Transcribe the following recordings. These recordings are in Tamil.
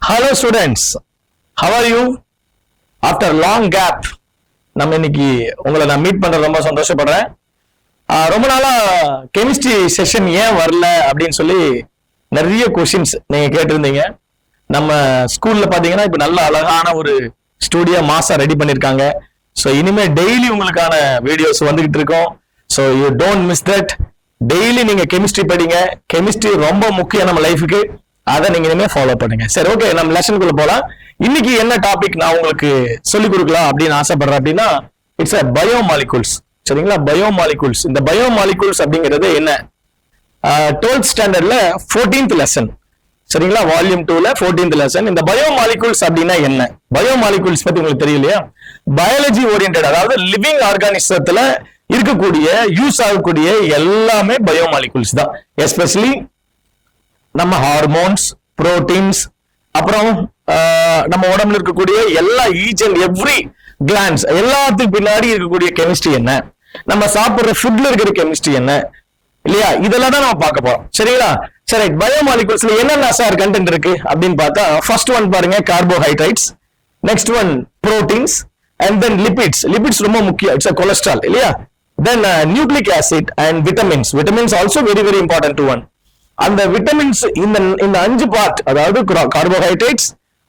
Hello students, how are you? After long gap, நம்ம இன்னைக்கு உங்களை நான் மீட் பண்ற ரொம்ப சந்தோஷப்படுறேன். ரொம்ப நாளா கெமிஸ்ட்ரி செஷன் ஏன் வரல அப்படின்னு சொல்லி நிறைய கொஸ்டின்ஸ் நீங்க கேட்டிருந்தீங்க. நம்ம ஸ்கூல்ல பாத்தீங்கன்னா இப்ப நல்ல அழகான ஒரு ஸ்டூடியோ மாசா ரெடி பண்ணிருக்காங்க. ஸோ இனிமே டெய்லி உங்களுக்கான வீடியோஸ் வந்துகிட்டு இருக்கோம். So you don't miss that. Daily நீங்க கெமிஸ்ட்ரி படிங்க. கெமிஸ்ட்ரி ரொம்ப முக்கியம் நம்ம லைஃபுக்கு. அதை நீங்க இனிமே ஃபாலோ பண்ணுங்க. சரி, ஓகே, நம்ம லெசனுக்குள்ள போலாம். இன்னைக்கு என்ன டாபிக் நான் உங்களுக்கு சொல்லிக் கொடுக்கலாம் அப்படின்னு ஆசைப்படுறேன் அப்படின்னா, இட்ஸ் அ பயோமாலிகூல்ஸ். சரிங்களா? பயோமாலிகூல்ஸ். இந்த பயோமாலிகூல்ஸ் அப்படிங்கிறது என்ன? 12th ஸ்டாண்டர்ட்ல 14th லெசன். சரிங்களா? வால்யூம் 2ல 14th லெசன். இந்த பயோமாலிகூல்ஸ் அப்படின்னா என்ன? பயோமாலிகூல்ஸ் பத்தி உங்களுக்கு தெரியலையா? பயாலஜி ஓரியன்டட், அதாவது லிவிங் ஆர்கானிசத்துல இருக்கக்கூடிய யூஸ் ஆகக்கூடிய எல்லாமே பயோமாலிகூல்ஸ் தான். எஸ்பெஷலி நம்ம ஹார்மோன்ஸ், புரோட்டீன்ஸ், அப்புறம் நம்ம உடம்புல இருக்கக்கூடிய எல்லா ஈச் அண்ட் எவ்ரி கிளான்ஸ் எல்லாத்துக்கு பின்னாடி இருக்கக்கூடிய கெமிஸ்ட்ரி என்ன, நம்ம சாப்பிடுற ஃபுட்ல இருக்கிற கெமிஸ்ட்ரி என்ன, இல்லையா? இதெல்லாம் தான் நம்ம பார்க்க போறோம். சரிங்களா? சரி, பயோமாலிகூல்ஸ்ல என்னென்ன சார் கண்டென்ட் இருக்கு அப்படின்னு பார்த்தா, ஃபர்ஸ்ட் ஒன் பாருங்க, carbohydrates. Next one proteins, and then lipids. Lipids ரொம்ப முக்கியம், இட்ஸ் கொலஸ்ட்ரால், இல்லையா? Then nucleic acid and vitamins. Vitamins also very very important one. அந்த விட்டமின்ஸ் இந்த 5 பார்ட், அதாவது carbohydrates,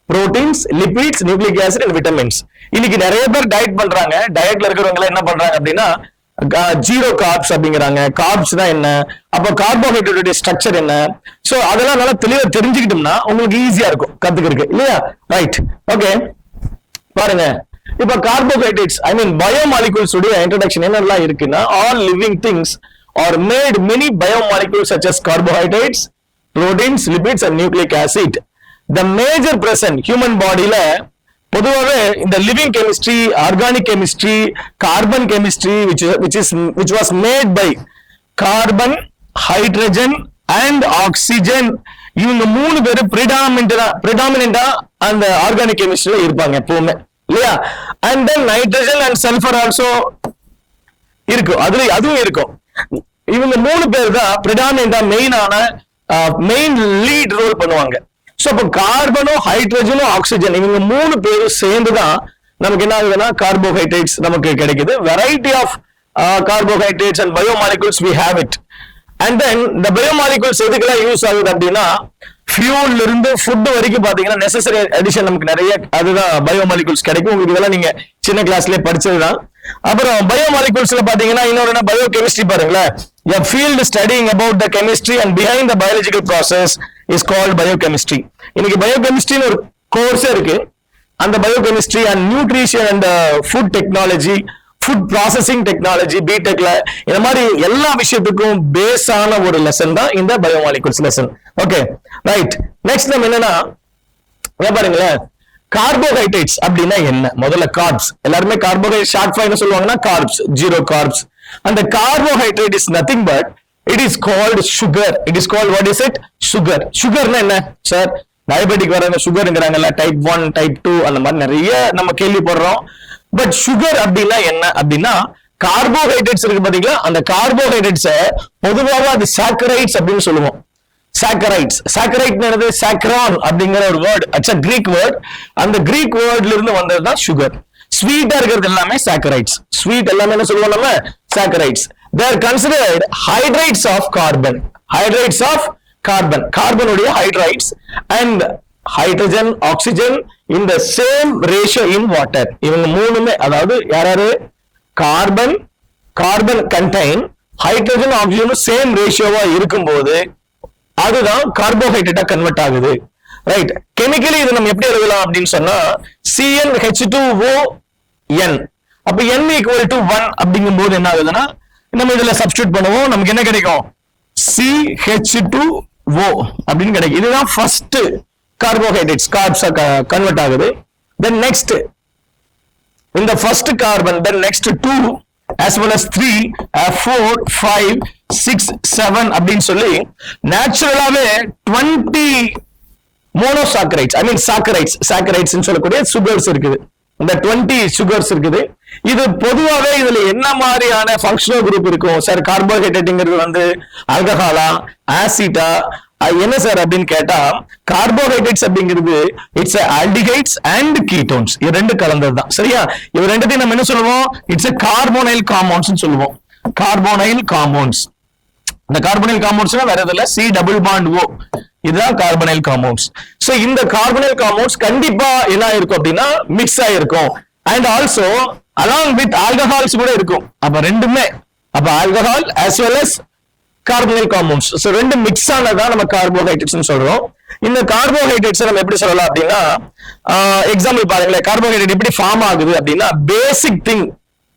proteins, lipids, nucleic acid and vitamins. இன்னைக்கு நிறைய பேர் டயட் பண்றாங்க. டயட்ல இருக்கிறவங்க என்ன பண்றாங்க அப்படின்னா, ஜீரோ கார்ப்ஸ் அப்படிங்கிறாங்க. கார்ப்ஸ் தான் என்ன, அப்ப கார்போஹைட்ரேட் ஸ்ட்ரக்சர் என்ன, சோ அதெல்லாம் நல்லா தெளிவா தெரிஞ்சுக்கிட்டோம்னா உங்களுக்கு ஈஸியா இருக்கும் கத்துக்கிறதுக்கு, இல்லையா? ரைட், ஓகே, பாருங்க. இப்ப கார்போஹைட்ரேட்ஸ், ஐ மீன் பயோமாலிகூல்ஸ் உடைய இன்ட்ரோடக்ஷன் என்னெல்லாம் இருக்குன்னா, all living things are made many biomolecules such as carbohydrates, proteins, lipids and nucleic acid. The major present human body ல பொதுவாகவே இந்த living chemistry, organic chemistry, carbon chemistry which was made by carbon, hydrogen and oxygen. இவங்க 3 பேரு predominant அந்த ஆர்கானிக் கெமிஸ்ட்ரியில இருப்பாங்க எப்பவுமே, இல்லையா? And then nitrogen and sulfur also இருக்கும், அதுவும் இருக்கும். இவங்க 3 பேர் தான் பிரிடாமினா மெயின் லீட் ரோல் பண்ணுவாங்க. சோ அப்ப கார்பனும், ஹைட்ரஜனும், ஆக்சிஜன் இவங்க 3 பேரும் சேர்ந்துதான் நமக்கு என்ன ஆகுதுன்னா கார்போஹைட்ரேட்ஸ் நமக்கு கிடைக்குது. Variety of carbohydrates and biomolecules we have it. And then the biomolecules எதுக்கெல்லாம் யூஸ் ஆகுது அப்படின்னா, ஃபியூல்ல இருந்து ஃபுட் வரைக்கும் பாத்தீங்கன்னா நெசசரி அடிஷன் நமக்கு நிறைய அதுதான் பயோமாலிகூல்ஸ் கிடைக்கும். உங்களுக்கு இதெல்லாம் நீங்க சின்ன கிளாஸ்லயே படிச்சதுதான். அப்புறம் பயோமாலிகூல்ஸ்ல பாத்தீங்கன்னா இன்னொரு பயோகெமிஸ்ட்ரி பாருங்களேன். A field studying about the chemistry and behind the biological process is called biochemistry. இன்னைக்கு பயோகெமிஸ்ட்ரின்னு ஒரு கோர்ஸே இருக்கு. அந்த biochemistry and nutrition and food technology, food processing technology, பிடெக்ல இந்த மாதிரி எல்லா விஷயத்துக்கும் பேஸான ஒரு லெசன் தான் இந்த biomolecules lesson. Okay, right. Next நம்ம என்னன்னா பாருங்களேன், கார்போஹைட்ரேட்ஸ் அப்படின்னா என்ன? முதல்ல கார்ப்ஸ். எல்லாருமே கார்போஹைட்ரேட் ஷார்ட் ஃபார்ம் சொல்லுவாங்கன்னா கார்ப்ஸ், ஜீரோ கார்ப்ஸ். அந்த carbohydrate is nothing but it is called sugar. It is called what is it? Sugar. சுகர்னா என்ன சார்? டயபெட்டிக் வரவங்க சுகர்ங்கிறாங்கல்ல, டைப் 1, டைப் 2 அந்த மாதிரி நிறைய நம்ம கேள்விப்படுறோம். பட் சுகர் அப்படின்னா என்ன அப்படின்னா, கார்போஹைட்ரேட்ஸ் இருக்கு பாத்தீங்களா, அந்த கார்போஹைட்ரேட்ஸ பொதுவாக அது சாக்கரைட்ஸ் அப்படின்னு சொல்லுவோம். சாக்கரைட்ஸ். சாக்கரைட் என்னது? சாக்ரான் அப்படிங்கிற ஒரு word, it's a Greek word. அந்த Greek wordல இருந்து வந்ததுதான் சுகர். ஸ்வீட்டா இருக்கிறது எல்லாமே சாக்கரைட்ஸ். ஸ்வீட் எல்லாமே என்ன சொல்லுவோம் நம்ம? Saccharides. They are considered hydrates of carbon. Hydrates of carbon. Carbon உடைய hydrates and hydrogen, oxygen in the same ratio in water. இவங்க மூணுமே, அதாவது யாராரு? Carbon contain hydrogen, oxygen same ரேஷியோவா இருக்கும்போது அதுதான் கார்போஹைட்ரேட்டா கன்வெர்ட் ஆகுது. ரைட். கெமிக்கலி இது நம்ம எப்படி எழுதலாம் அப்படின்னு சொன்னா, CnH2ON. அப்ப N = 1 அப்படிங்கும் போது என்ன ஆகுதுன்னா, நம்ம இதுல சப்ஸ்டிட்யூட் பண்ணுவோம், நமக்கு என்ன கிடைக்கும்? CH2O அப்படின்னு கிடைக்கும். இதுதான் ஃபர்ஸ்ட் கார்போஹைட்ரேட்ஸ், கார்ப்ஸா கன்வெர்ட் ஆகுது. தென் நெக்ஸ்ட் இந்த first carbon, then next 2 as well as 3, 4, 5, 6, 7 அப்படின்னு சொல்லி நேச்சுரலாவே 20 மோனோசாக்கரைட்ஸ், ஐ மீன் சாக்கரைட்ஸ் சொல்லக்கூடிய சுகர்ஸ் இருக்குது. இந்த 20 சுகர்ஸ் இருக்குது. இது பொதுவாகவே இதுல என்ன மாதிரியான ஃபங்க்ஷனல் குரூப் இருக்கும் சார்? கார்போஹைட்ரேட்ங்கிறது வந்து ஆல்கஹாலா, ஆசிட்டா, என்ன சார் அப்படின்னு கேட்டா, கார்போஹைட்ரேட்ஸ் அப்படிங்கிறது இட்ஸ் ஆல்டிஹைட்ஸ் அண்ட் கீட்டோன்ஸ், இது ரெண்டு கலந்ததுதான். சரியா? இது ரெண்டுத்தையும் நம்ம என்ன சொல்லுவோம்? இட்ஸ் கார்போனைல் காம்பவுண்ட்ஸ் சொல்லுவோம். Carbonyl compounds. இந்த கார்பனைல் காம்பவுண்ட்ஸ்னா வேற எதுல சி டபுள் பாண்ட் ஓ, இதுதான் கார்பனைல் காம்பவுண்ட்ஸ். சோ இந்த கார்பனைல் காம்பவுண்ட்ஸ் கண்டிப்பா என்ன இருக்கும் அப்படின்னா மிக்ஸ் ஆயிருக்கும். And also along with alcohols கூட இருக்கும். அப்ப ரெண்டுமே, அப்ப alcohol as well as carbonyl compounds, so ரெண்டு மிக்ஸ் ஆனதான் நம்ம கார்போஹைட்ரேட்ஸ் சொல்றோம். இந்த கார்போஹைட்ரேட்ஸ் நம்ம எப்படி சொல்லலாம் அப்படின்னா, எக்ஸாம்பிள் பாருங்களேன், கார்போஹைட்ரேட் எப்படி ஃபார்ம் ஆகுது அப்படின்னா, பேசிக் திங்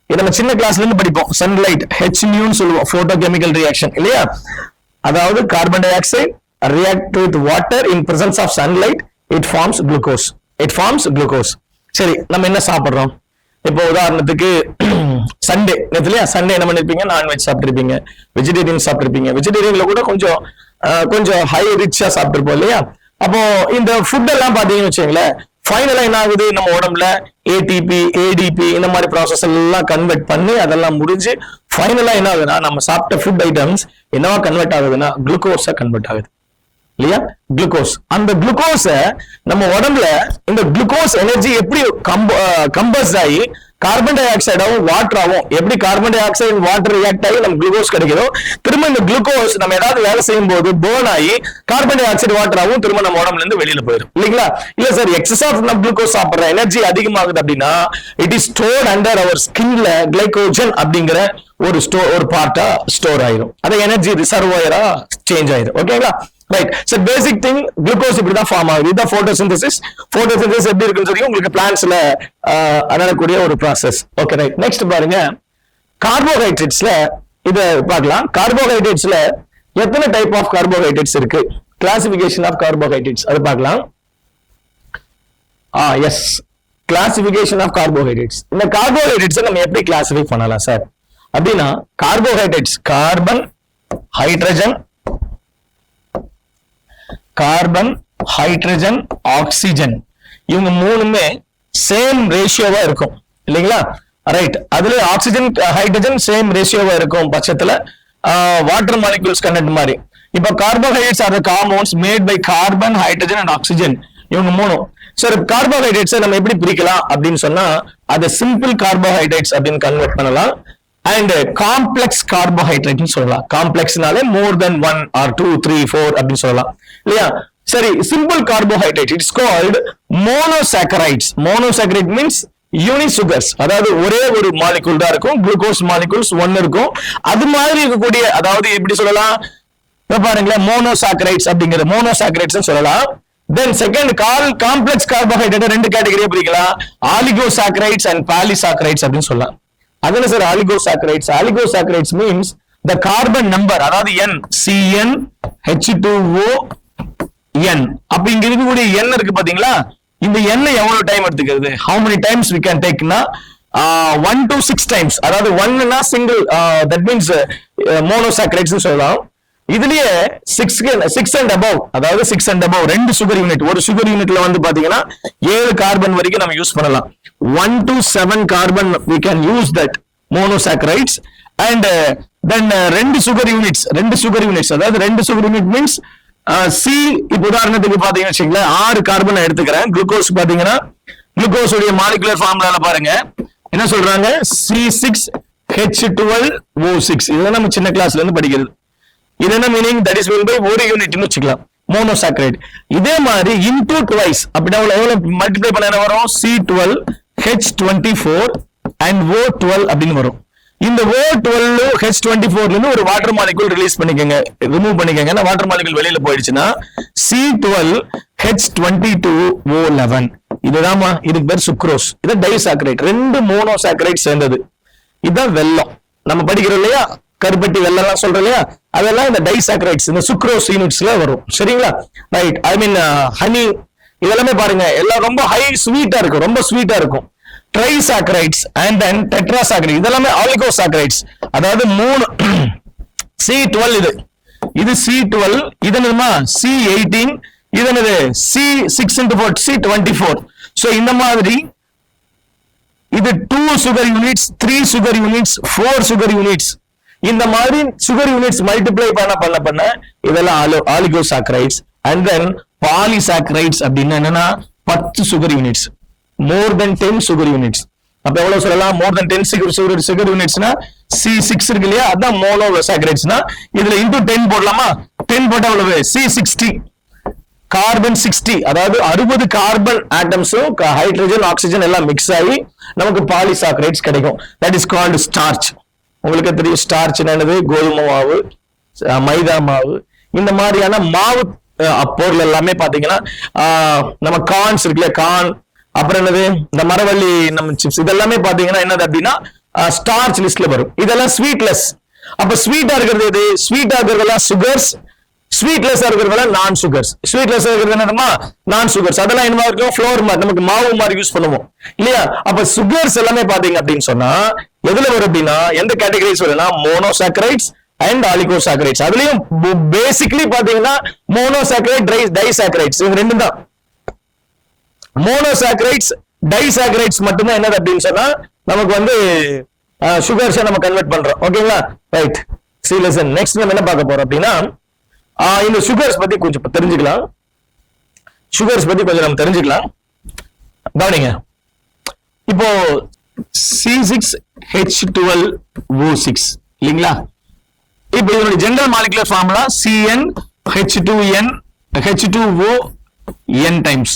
இதை நம்ம சின்ன கிளாஸ்ல இருந்து படிப்போம். சன்லைட் HNU சொல்லுவோம், போட்டோ கெமிக்கல் ரியாக்ஷன் இல்லையா? அதாவது carbon di oxide react with water in presence of sunlight, it forms glucose. It forms glucose. சரி, நம்ம என்ன சாப்பிடுறோம்? இப்போ உதாரணத்துக்கு சண்டே இல்லையா? சண்டே என்ன பண்ணிருப்பீங்க? Non veg சாப்பிட்டுருப்பீங்க, vegetarian சாப்பிட்டுருப்பீங்க. வெஜிடேரியன்ல கூட கொஞ்சம் ஹை ரிச்சா சாப்பிட்டுருப்போம் இல்லையா? அப்போ இந்த ஃபுட் எல்லாம் பாத்தீங்கன்னு வச்சுங்களேன், ஃபைனலா என்ன ஆகுது? நம்ம உடம்புல ATP, ADP இந்த மாதிரி ப்ராசஸ் எல்லாம் கன்வெர்ட் பண்ணி அதெல்லாம் முடிஞ்சு ஃபைனலா என்ன ஆகுதுன்னா, நம்ம சாப்பிட்ட ஃபுட் ஐட்டம்ஸ் என்னவா கன்வெர்ட் ஆகுதுன்னா குளுக்கோஸா கன்வெர்ட் ஆகுது இல்லையா? குளுக்கோஸ். அந்த குளுக்கோஸ நம்ம உடம்புல இந்த குளுக்கோஸ் எனர்ஜி எப்படி கம்பஸ் ஆகி கார்பன் டை ஆக்சைடாவும் வாட்டராவும், எப்படி carbon di oxide water react ஆகி நம்ம குளுக்கோஸ் கிடைக்குதோ, திரும்ப இந்த குளுக்கோஸ் நம்ம ஏதாவது வேலை செய்யும் போது பேர்ன் ஆகி கார்பன் டை ஆக்சைடு வாட்டராவும் திரும்ப நம்ம உடம்புல இருந்து வெளியில போயிடும் இல்லைங்களா? இல்ல சார், எக்ஸஸ் ஆஃப் நம்ம குளுக்கோஸ் சாப்பிடுற எனர்ஜி அதிகமாகுது அப்படின்னா, it is stored under our ஸ்கின்ல கிளைகோஜன் அப்படிங்கிற ஒரு பார்ட்டா ஸ்டோர் ஆயிரும். அது எனர்ஜி ரிசர்வாயரா சேஞ்ச் ஆயிரும். ஓகேங்களா? Right. So basic thing glucose இப்படி தான் ஃபார்ம் ஆகுது. இதுதான் போட்டோசிந்தசிஸ். போட்டோசிந்தசிஸ் எப்படி இருக்குன்னு சொல்லி உங்களுக்கு பிளான்ட்ஸ்ல நடக்கக்கூடிய ஒரு ப்ராசஸ். Okay, right. நெக்ஸ்ட் பாருங்க, கார்போஹைட்ரேட்ஸ்ல இத பார்க்கலாம். கார்போஹைட்ரேட்ஸ்ல எத்தனை டைப் ஆஃப் கார்போஹைட்ரேட்ஸ் இருக்கு? கிளாசிபிகேஷன் ஆஃப் கார்போஹைட்ரேட்ஸ் அது பார்க்கலாம். Yes, classification of carbohydrates. இந்த கார்போஹைட்ரேட்ஸ் நம்ம எப்படி கிளாசிஃபை பண்ணலாம் சார் அப்படின்னா, carbohydrates carbon, hydrogen, carbon, hydrogen, oxygen, இவங்க மூணுமே சேம் ரேஷியோவா இருக்கும் இல்லைங்களா? ரைட். அதுல ஆக்சிஜன் ஹைட்ரஜன் சேம் ரேஷியோவா இருக்கும் பட்சத்துல வாட்டர் மாலிகூல்ஸ் கண்டென்ட் மாதிரி. இப்ப carbohydrates are the compounds made by carbon, hydrogen and oxygen, இவங்க மூணும். சரி, கார்போஹைட்ரேட்ஸ் நம்ம எப்படி பிரிக்கலாம் அப்படின்னு சொன்னா, அது சிம்பிள் கார்போஹைட்ரேட்ஸ் அப்படின்னு கன்வெர்ட் பண்ணலாம். அண்ட் காம்ப்ளெக்ஸ் கார்போஹைட்ரேட் சொல்லலாம். காம்ப்ளெக்ஸ்னாலே மோர் தென் 1 or 2, 3, 4 அப்படின்னு சொல்லலாம் இல்லையா? சரி, simple carbohydrate it's called monosaccharides. Monosaccharide means unit sugars, அதாவது ஒரே ஒரு மாலிகூல் தான் இருக்கும். குளுக்கோஸ் மாலிகூல்ஸ் 1 இருக்கும். அது மாதிரி இருக்கக்கூடிய, அதாவது எப்படி சொல்லலாம் பாருங்களேன், மோனோசாக்கரைட்ஸ் அப்படிங்கிற மோனோசாக்கரைட்ஸ் சொல்லலாம். தென் செகண்ட் காம்ப்ளெக்ஸ் கார்போஹைட்ரேட் ரெண்டு கேட்டகரியா பிரிக்கலாம். ஆலிகோசாக்கரைட்ஸ் அண்ட் பாலிசாக்கரைட்ஸ் அப்படின்னு சொல்லலாம். அதுல sir oligosaccharides. Oligosaccharides means the carbon number, அதாவது N, CN, H2O, N. அப்ப இங்க இருக்கக்கூடிய N இருக்கு பாத்தீங்களா? இந்த N எவ்வளவு டைம் எடுத்துக்கிறது? How many times we can take னா 1 to 6 times. அதாவது 1 னா சிங்கிள், that means monosaccharides சொல்லலாம். இதுலயே 6 and above, அதாவது 6 and above 2 சுகர் யூனிட். ஒரு சுகர் யூனிட்ல வந்து பாத்தீங்கன்னா 7 கார்பன் வரைக்கும் நம்ம யூஸ் பண்ணலாம். 1 to 7 carbon we can use that monosaccharides. And then 2 sugar units, அதாவது 2 சுகர் யூனிட் மீன்ஸ் சி. இப்ப உதாரணத்துக்கு பாத்தீங்கன்னு வச்சுங்களேன், 6 கார்பன் எடுத்துக்கிறேன். குளுக்கோஸ் பாத்தீங்கன்னா, குளுக்கோஸ் உடைய மாலிகுலர் ஃபார்முலால பாருங்க என்ன சொல்றாங்க, C6H12O6. இதெல்லாம் நம்ம சின்ன கிளாஸ்ல இருந்து படிக்கிறது. இது என்ன meaning? That is mean by ஒரு யூனிட்னு வச்சுக்கலாம், மோனோசாக்கரைட். இதே மாதிரி இன்டூ ட்வைஸ் அப்படின்னா எவ்வளவு மல்டிப்ளை பண்ண என்ன வரும்? C12H24 and O12 அப்படின்னு வரும். இந்த O12 H24 இருந்து ஒரு வாட்டர் மாலிகூல் ரிமூவ் பண்ணிக்கங்க. வாட்டர் மாலிகூல் வெளியில போயிடுச்சுன்னா C12H22O11. இதுதான்மா, இதுக்கு பேர் சுக்ரோஸ். இது டைசாக்கரைட். 2 மோனோசாக்கரைட் சேர்ந்தது. இதுதான் வெல்லம். நம்ம படிக்கிறோம் இல்லையா, கருப்பட்டி வெல்லம் எல்லாம் சொல்றோம் இல்லையா, அதெல்லாம் இந்த டைசாக்கரைட்ஸ், இந்த சுக்ரோஸ் யூனிட்ஸ்ல வரும். சரிங்களா? ரைட். ஐ மீன் ஹனி, இதெல்லாமே பாருங்க எல்லாம் ரொம்ப ஹை ஸ்வீட்டா இருக்கும், ரொம்ப ஸ்வீட்டா இருக்கும். ட்ரைசாக்கரைட்ஸ் அண்ட் தென் டெட்ராசாக்கரைட், இதெல்லாமே ஆலிகோசாக்கரைட்ஸ். அதாவது 3 C12, இது C12, இது என்னமா C18, இது என்னது C6 into 4 C24. சோ இந்த மாதிரி இது 2 sugar units, 3 sugar units, 4 sugar units. இந்த மாதிரி சுகர் யூனிட்ஸ் மல்டிப்ளை பண்ண இதெல்லாம் ஆலிகோசாக்கரைட்ஸ். அண்ட் தென் பாலிசாக்கரைட்ஸ் அப்படின்னு என்னன்னா 10 சுகர் யூனிட்ஸ், மோர் தென் 10 சுகர் யூனிட்ஸ். அப்ப எவ்வளவு சொல்லலாம்? மோர் தென் 10 சுகர் யூனிட்ஸ்னா C6 இருக்கு இல்லையா, அதான் மோனோசாக்கரைட்ஸ்னா. இதுல இன்டூ 10 போடலாமா? 10 போட்டா எவ்வளவு? C60, கார்பன் 60, அதாவது 60 கார்பன் ஆட்டம்ஸும் ஹைட்ரஜன் ஆக்சிஜன் எல்லாம் மிக்ஸ் ஆகி நமக்கு பாலிசாக்கரைட்ஸ் கிடைக்கும். That is called starch. உங்களுக்கு தெரியும் ஸ்டார்ச் என்னது? கோதுமை மாவு, மைதா மாவு, இந்த மாதிரியான மாவு பொருள் எல்லாமே பாத்தீங்கன்னா நம்ம கார்ன்ஸ் இருக்குல்ல, கார்ன், அப்புறம் என்னது இந்த மரவள்ளி நம்ம சிப்ஸ், இதெல்லாமே பாத்தீங்கன்னா என்னது அப்படின்னா ஸ்டார்ச் லிஸ்ட்ல வரும். இதெல்லாம் ஸ்வீட்லெஸ். அப்ப ஸ்வீட்டா இருக்கிறது எது? ஸ்வீட்டா இருக்கிறதெல்லாம் சுகர்ஸ், ஸ்வீட்லெஸ் இருக்கிறதெல்லாம் நான் சுகர்ஸ். ஸ்வீட்லெஸ் இருக்கிறது என்னமா? நான் சுகர்ஸ். அதெல்லாம் என்ன இருக்கும்? ஃப்ளோர் மாதிரி, நமக்கு மாவு மாதிரி யூஸ் பண்ணுவோம் இல்லையா? அப்ப சுகர்ஸ் எல்லாமே பாத்தீங்க அப்படின்னு சொன்னா எதுல வரும் அப்படின்னா எந்த கேட்டகரிஸ் வரும்னா மோனோசாக்கரைட்ஸ் அண்ட் ஆலிகோசாக்கரைட்ஸ். அதுலயும் பேசிக்கலி பாத்தீங்கன்னா மோனோசாக்கரைட், டைசாக்கரைட்ஸ், இது ரெண்டும் தான். மோனோசாக்கரைட்ஸ், டைசாக்கரைட்ஸ் மட்டும்தான் என்னது அப்படின்னு சொன்னா நமக்கு வந்து சுகர்ஸை நம்ம கன்வெர்ட் பண்றோம். ஓகேங்களா? ரைட். C lesson. நெக்ஸ்ட் நம்ம என்ன பார்க்க போறோம் அப்படின்னா இந்த சுகர்ஸ் பத்தி கொஞ்சம் தெரிஞ்சுக்கலாம். சுகர்ஸ் பத்தி கொஞ்சம் நம்ம தெரிஞ்சுக்கலாம். கவனிங்க. இப்போ C6H12O6 இல்லைங்களா? இப்போ இதனுடைய general molecular formula CnH2n H2ON times.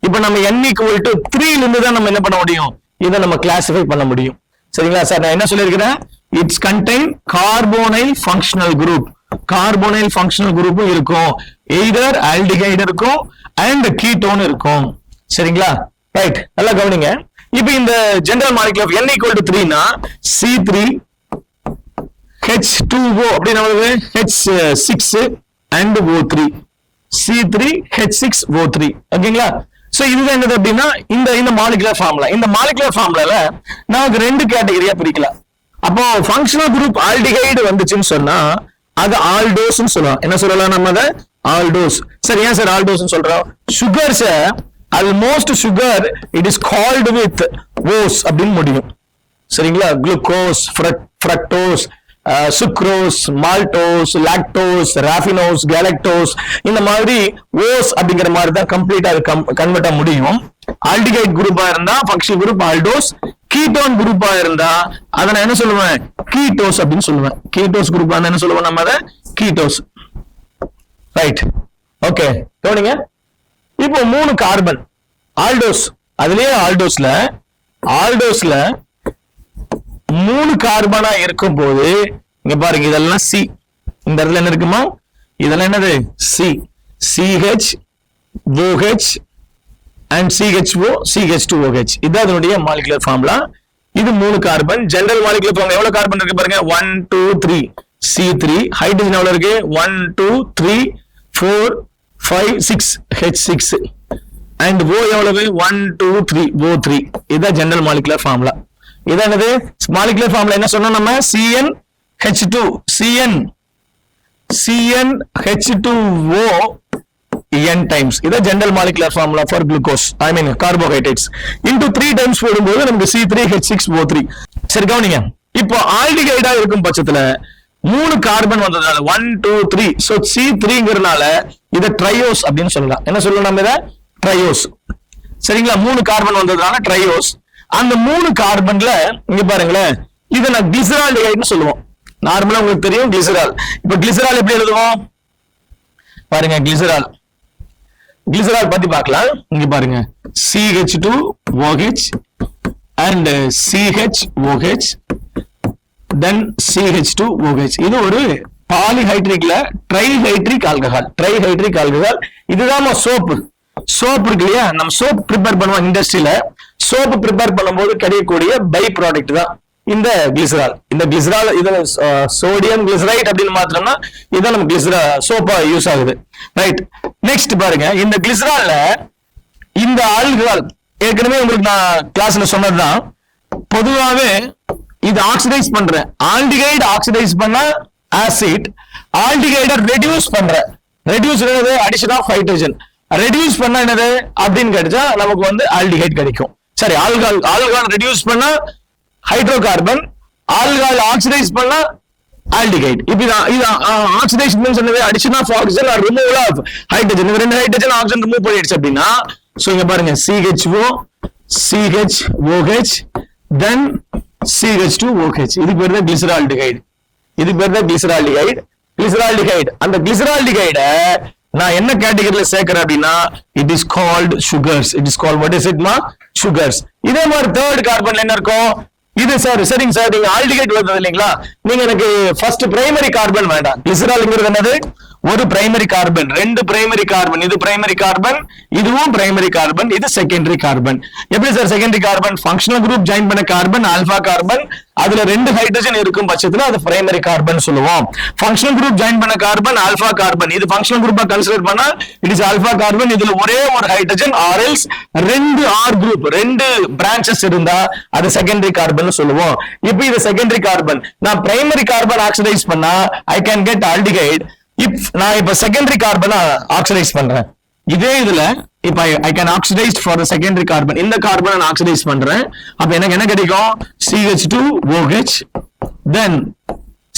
இப்போ நம்ம n equal to 3 இருந்து தான் நம்ம என்ன பண்ண முடியும்? இதை நம்ம கிளாசிஃபை பண்ண முடியும். சரிங்களா சார்? நான் என்ன சொல்லியிருக்கிறேன்? It's contain carbonyl functional group. Carbonyl functional குரூப்பும் இருக்கும், எய்தர் ஆல்டிகைடு இருக்கும் அண்ட் கீட்டோன் இருக்கும். சரிங்களா? ரைட். நல்லா கவனிங்க. இப்போ இந்த general molecular n equal to 3 னா C3H2O அப்படி நமக்கு H6 and O3, C3H6O3. ஓகேங்களா? சோ இதுதான் என்னது அப்படின்னா இந்த மாலிகுலர் ஃபார்முலா. இந்த மாலிகுலர் ஃபார்முலால நமக்கு ரெண்டு கேட்டகரியா பிரிக்கலாம். அப்போ ஃபங்க்ஷனல் குரூப் ஆல்டிகைடு வந்துச்சுன்னு சொன்னா அது ஆல்டோஸ்னு சொல்லலாம். என்ன சொல்லலாம் நம்ம? அதை ஆல்டோஸ். சரி, ஏன் சார் ஆல்டோஸ்னு சொல்றோம்? Sugars almost sugar it is called with hose அப்படின்னு முடியும். சரிங்களா? Glucose, fructose, sucrose, maltose, lactose, raffinose, galactose, இந்த மாதிரி ஓஸ் அப்படிங்கிற மாதிரி தான் கம்ப்ளீட்டா கன்வெர்ட் ஆக முடியும். ஆல்டிகைட் குரூப்பா இருந்தா ஃபங்க்ஷனல் குரூப் ஆல்டோஸ், கீட்டோன் குரூப்பா இருந்தா அதை நான் என்ன சொல்லுவேன்? கீட்டோஸ் அப்படின்னு சொல்லுவேன். கீட்டோஸ் குரூப்பா என்ன சொல்லுவோம் நம்ம? அதை கீட்டோஸ். ரைட். ஓகே, கவனிங்க. இப்போ 3 கார்பன் ஆல்டோஸ், அதுலயே ஆல்டோஸ்ல 3 கார்பனா இருக்கும் போது இங்க பாருங்க, இதெல்லாம் சி, இந்த இடத்துல என்ன இருக்குமா? இதெல்லாம் என்னது? C, CH, OH and CHO, CH2OH. இது அதனுடைய மாலிகுலர் ஃபார்முலா. இது 3 கார்பன். ஜெனரல் மாலிகுலர் ஃபார்முலா எவ்வளவு கார்பன் இருக்கு பாருங்க? 1 2 3 C3. ஹைட்ரஜன் எவ்வளவு இருக்கு? 1 2 3 4 5 6 H6 and O எவ்வளவு? 1 2 3 O3. இதுதான் ஜெனரல் மாலிகுலர் ஃபார்முலா. இதான் என்னது? மாலிகுலர் ஃபார்முலா என்ன சொன்னா நம்ம? CnH2O n times. இதான் general molecular formula for glucose, I mean carbohydrates. Into 3 times போடும்போது நமக்கு C3H6O3. சரி, கவனிங்க. இப்போ ஆல்டிகைடா இருக்கும் பட்சத்துல 3 கார்பன் வந்ததுனால 1 2 3, சோ C3ங்கிறதுனால இத ட்ரையோஸ் அப்படின்னு சொல்லலாம். என்ன சொல்லலாம் நம்ம? இத ட்ரையோஸ். சரிங்களா? 3 கார்பன் வந்ததுனால ட்ரையோஸ். அந்த 3 கார்பன்ல இங்க பாருங்களேன், இதை நான் கிளிசரால்டிகைட்னு சொல்லுவோம். நார்மலா உங்களுக்கு தெரியும் கிளிசரால். இப்ப கிளிசரால் எப்படி எழுதுவோம் பாருங்க? கிளிசரால் பத்தி பார்க்கலாம். இங்க பாருங்க, CH2OH and CHOH then CH2OH. இது ஒரு பாலிஹைட்ரிக்ல ட்ரைஹைட்ரிக் ஆல்கஹால். இதுதான் சோப் இருக்கு இல்லையா? நம்ம சோப் ப்ரிப்பேர் பண்ணுவோம் இண்டஸ்ட்ரியில. சோப் ப்ரிப்பேர் பண்ணும்போது கிடைக்கக்கூடிய பை ப்ராடக்ட் தான் இந்த கிளிசரால். இந்த கிளிசரால் இதுல சோடியம் கிளிசரைட் அப்படின்னு மாத்திரம்னா இதான் நம்ம சோப்பா யூஸ் ஆகுது. ரைட். நெக்ஸ்ட் பாருங்க, இந்த கிளிசரால்ல இந்த ஆல்கஹால் ஏற்கனவே உங்களுக்கு நான் கிளாஸ்ல சொன்னதுதான். பொதுவாகவே இது ஆக்சிடைஸ் பண்றேன். ஆல்டிகைடு ஆக்சிடைஸ் பண்ண ஆசிட், ஆல்டிகைட ரெடியூஸ் பண்றேன். ரெடியூஸ் என்னது? Addition of hydrogen. ரெடியூஸ் பண்ணா என்னது அப்படின்னு கிடைச்சா நமக்கு வந்து ஆல்டிகைட் கிடைக்கும். சரி, ஆல்கஹால் ரெடியூஸ் பண்ணா ஹைட்ரோகார்பன், ஆல்கஹால் ஆக்சிடைஸ் பண்ணா ஆல்டிகைட். இப்ப இது ஆக்சிடேஷன் சொன்னது addition of oxygen or removal of hydrogen. இந்த ரெண்டு ஹைட்ரஜன் ஆக்சிஜன் ரிமூவ் பண்ணிடுச்சு அப்படின்னா, சோ இங்க பாருங்க CHO CHOH then CH2OH. இது பேர் தான் கிளிசரால்டிகைடு. இது பேர் தான் கிளிசரால்டிகைடு. கிளிசரால்டிகைடு, அந்த கிளிசரால்டிகைட நான் என்ன கேட்டகரியில சேர்க்கிறேன் அப்படின்னா, it is called sugars. It is called what is it மா? சுகர்ஸ். இதே மாதிரி தேர்ட் கார்பன்ல என்ன இருக்கும்? இது சார் சரிங்க சார், நீங்க ஆல்டிகைட் வருது இல்லைங்களா, நீங்க எனக்கு ஃபர்ஸ்ட் பிரைமரி கார்பன் வேண்டாம். கிளிசரால்ங்கிறது என்னது? ஒரு பிரைமரி கார்பன், ரெண்டு பிரைமரி கார்பன். இது பிரைமரி கார்பன், இதுவும் பிரைமரி கார்பன், இது செகண்டரி கார்பன். எப்படி sir secondary carbon? Functional group join பண்ண கார்பன் ஆல்பா கார்பன், அதுல ரெண்டு ஹைட்ரஜன் இருக்கும் பட்சத்துல அது பிரைமரி கார்பன் சொல்லுவோம். ஃபங்க்ஷனல் குரூப் ஜாயின் பண்ண கார்பன் ஆல்பா கார்பன், இது ஃபங்க்ஷனல் குரூப்பா கன்சிடர் பண்ணா இட் இஸ் ஆல்பா கார்பன். இதுல ஒரே ஒரு ஹைட்ரஜன் ஆர்எல்ஸ் ரெண்டு ஆர் குரூப், ரெண்டு பிரான்ச்சஸ் இருந்தா அது செகண்டரி கார்பன் சொல்லுவோம். இப்போ இது செகண்டரி கார்பன். நான் பிரைமரி கார்பன் ஆக்சிடைஸ் பண்ணா ஐ கேன் கெட் ஆல்டிகைட். நான் இப்ப செகண்டரி கார்பன் ஆக்சிடைஸ் பண்றேன். இதே இதுல இப்ப I can oxidise for secondary carbon. இந்த கார்பன் நான் ஆக்சிடைஸ் பண்றேன். அப்ப எனக்கு என்ன கிடைக்கும்? CH2OH. தென்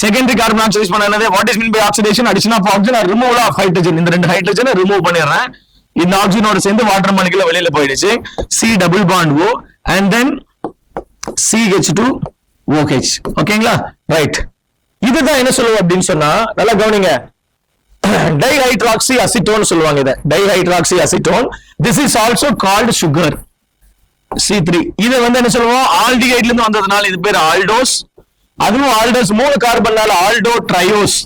செகண்டரி கார்பன் ஆக்சிடைஸ் பண்ண என்னது? What is mean by oxidation? Addition of oxygen or removal of hydrogen. இந்த ரெண்டு ஹைட்ரஜனை ரிமூவ் பண்ணிடுறேன். இந்த ஆக்சிஜனோட சேர்ந்து வாட்டர் மாலிகுல வெளியில போயிடுச்சு. C double bond O and then CH2OH. ஓகேங்களா? ரைட். இதுதான் என்ன சொல்லுவோம் அப்படின்னு சொன்னா, நல்லா கவனிங்க, டைஹைட்ராக்சி அசிட்டோன் சொல்லுவாங்க. இத dihydroxy acetone. This is also called sugar C3. இத வந்து என்ன சொல்லுவோம்? ஆல்டிகைட்ல இருந்து வந்ததுனால இது பேர் ஆல்டோஸ். அதுவும் ஆல்டோஸ் மூணு கார்பன்னால ஆல்டோ ட்ரையோஸ்.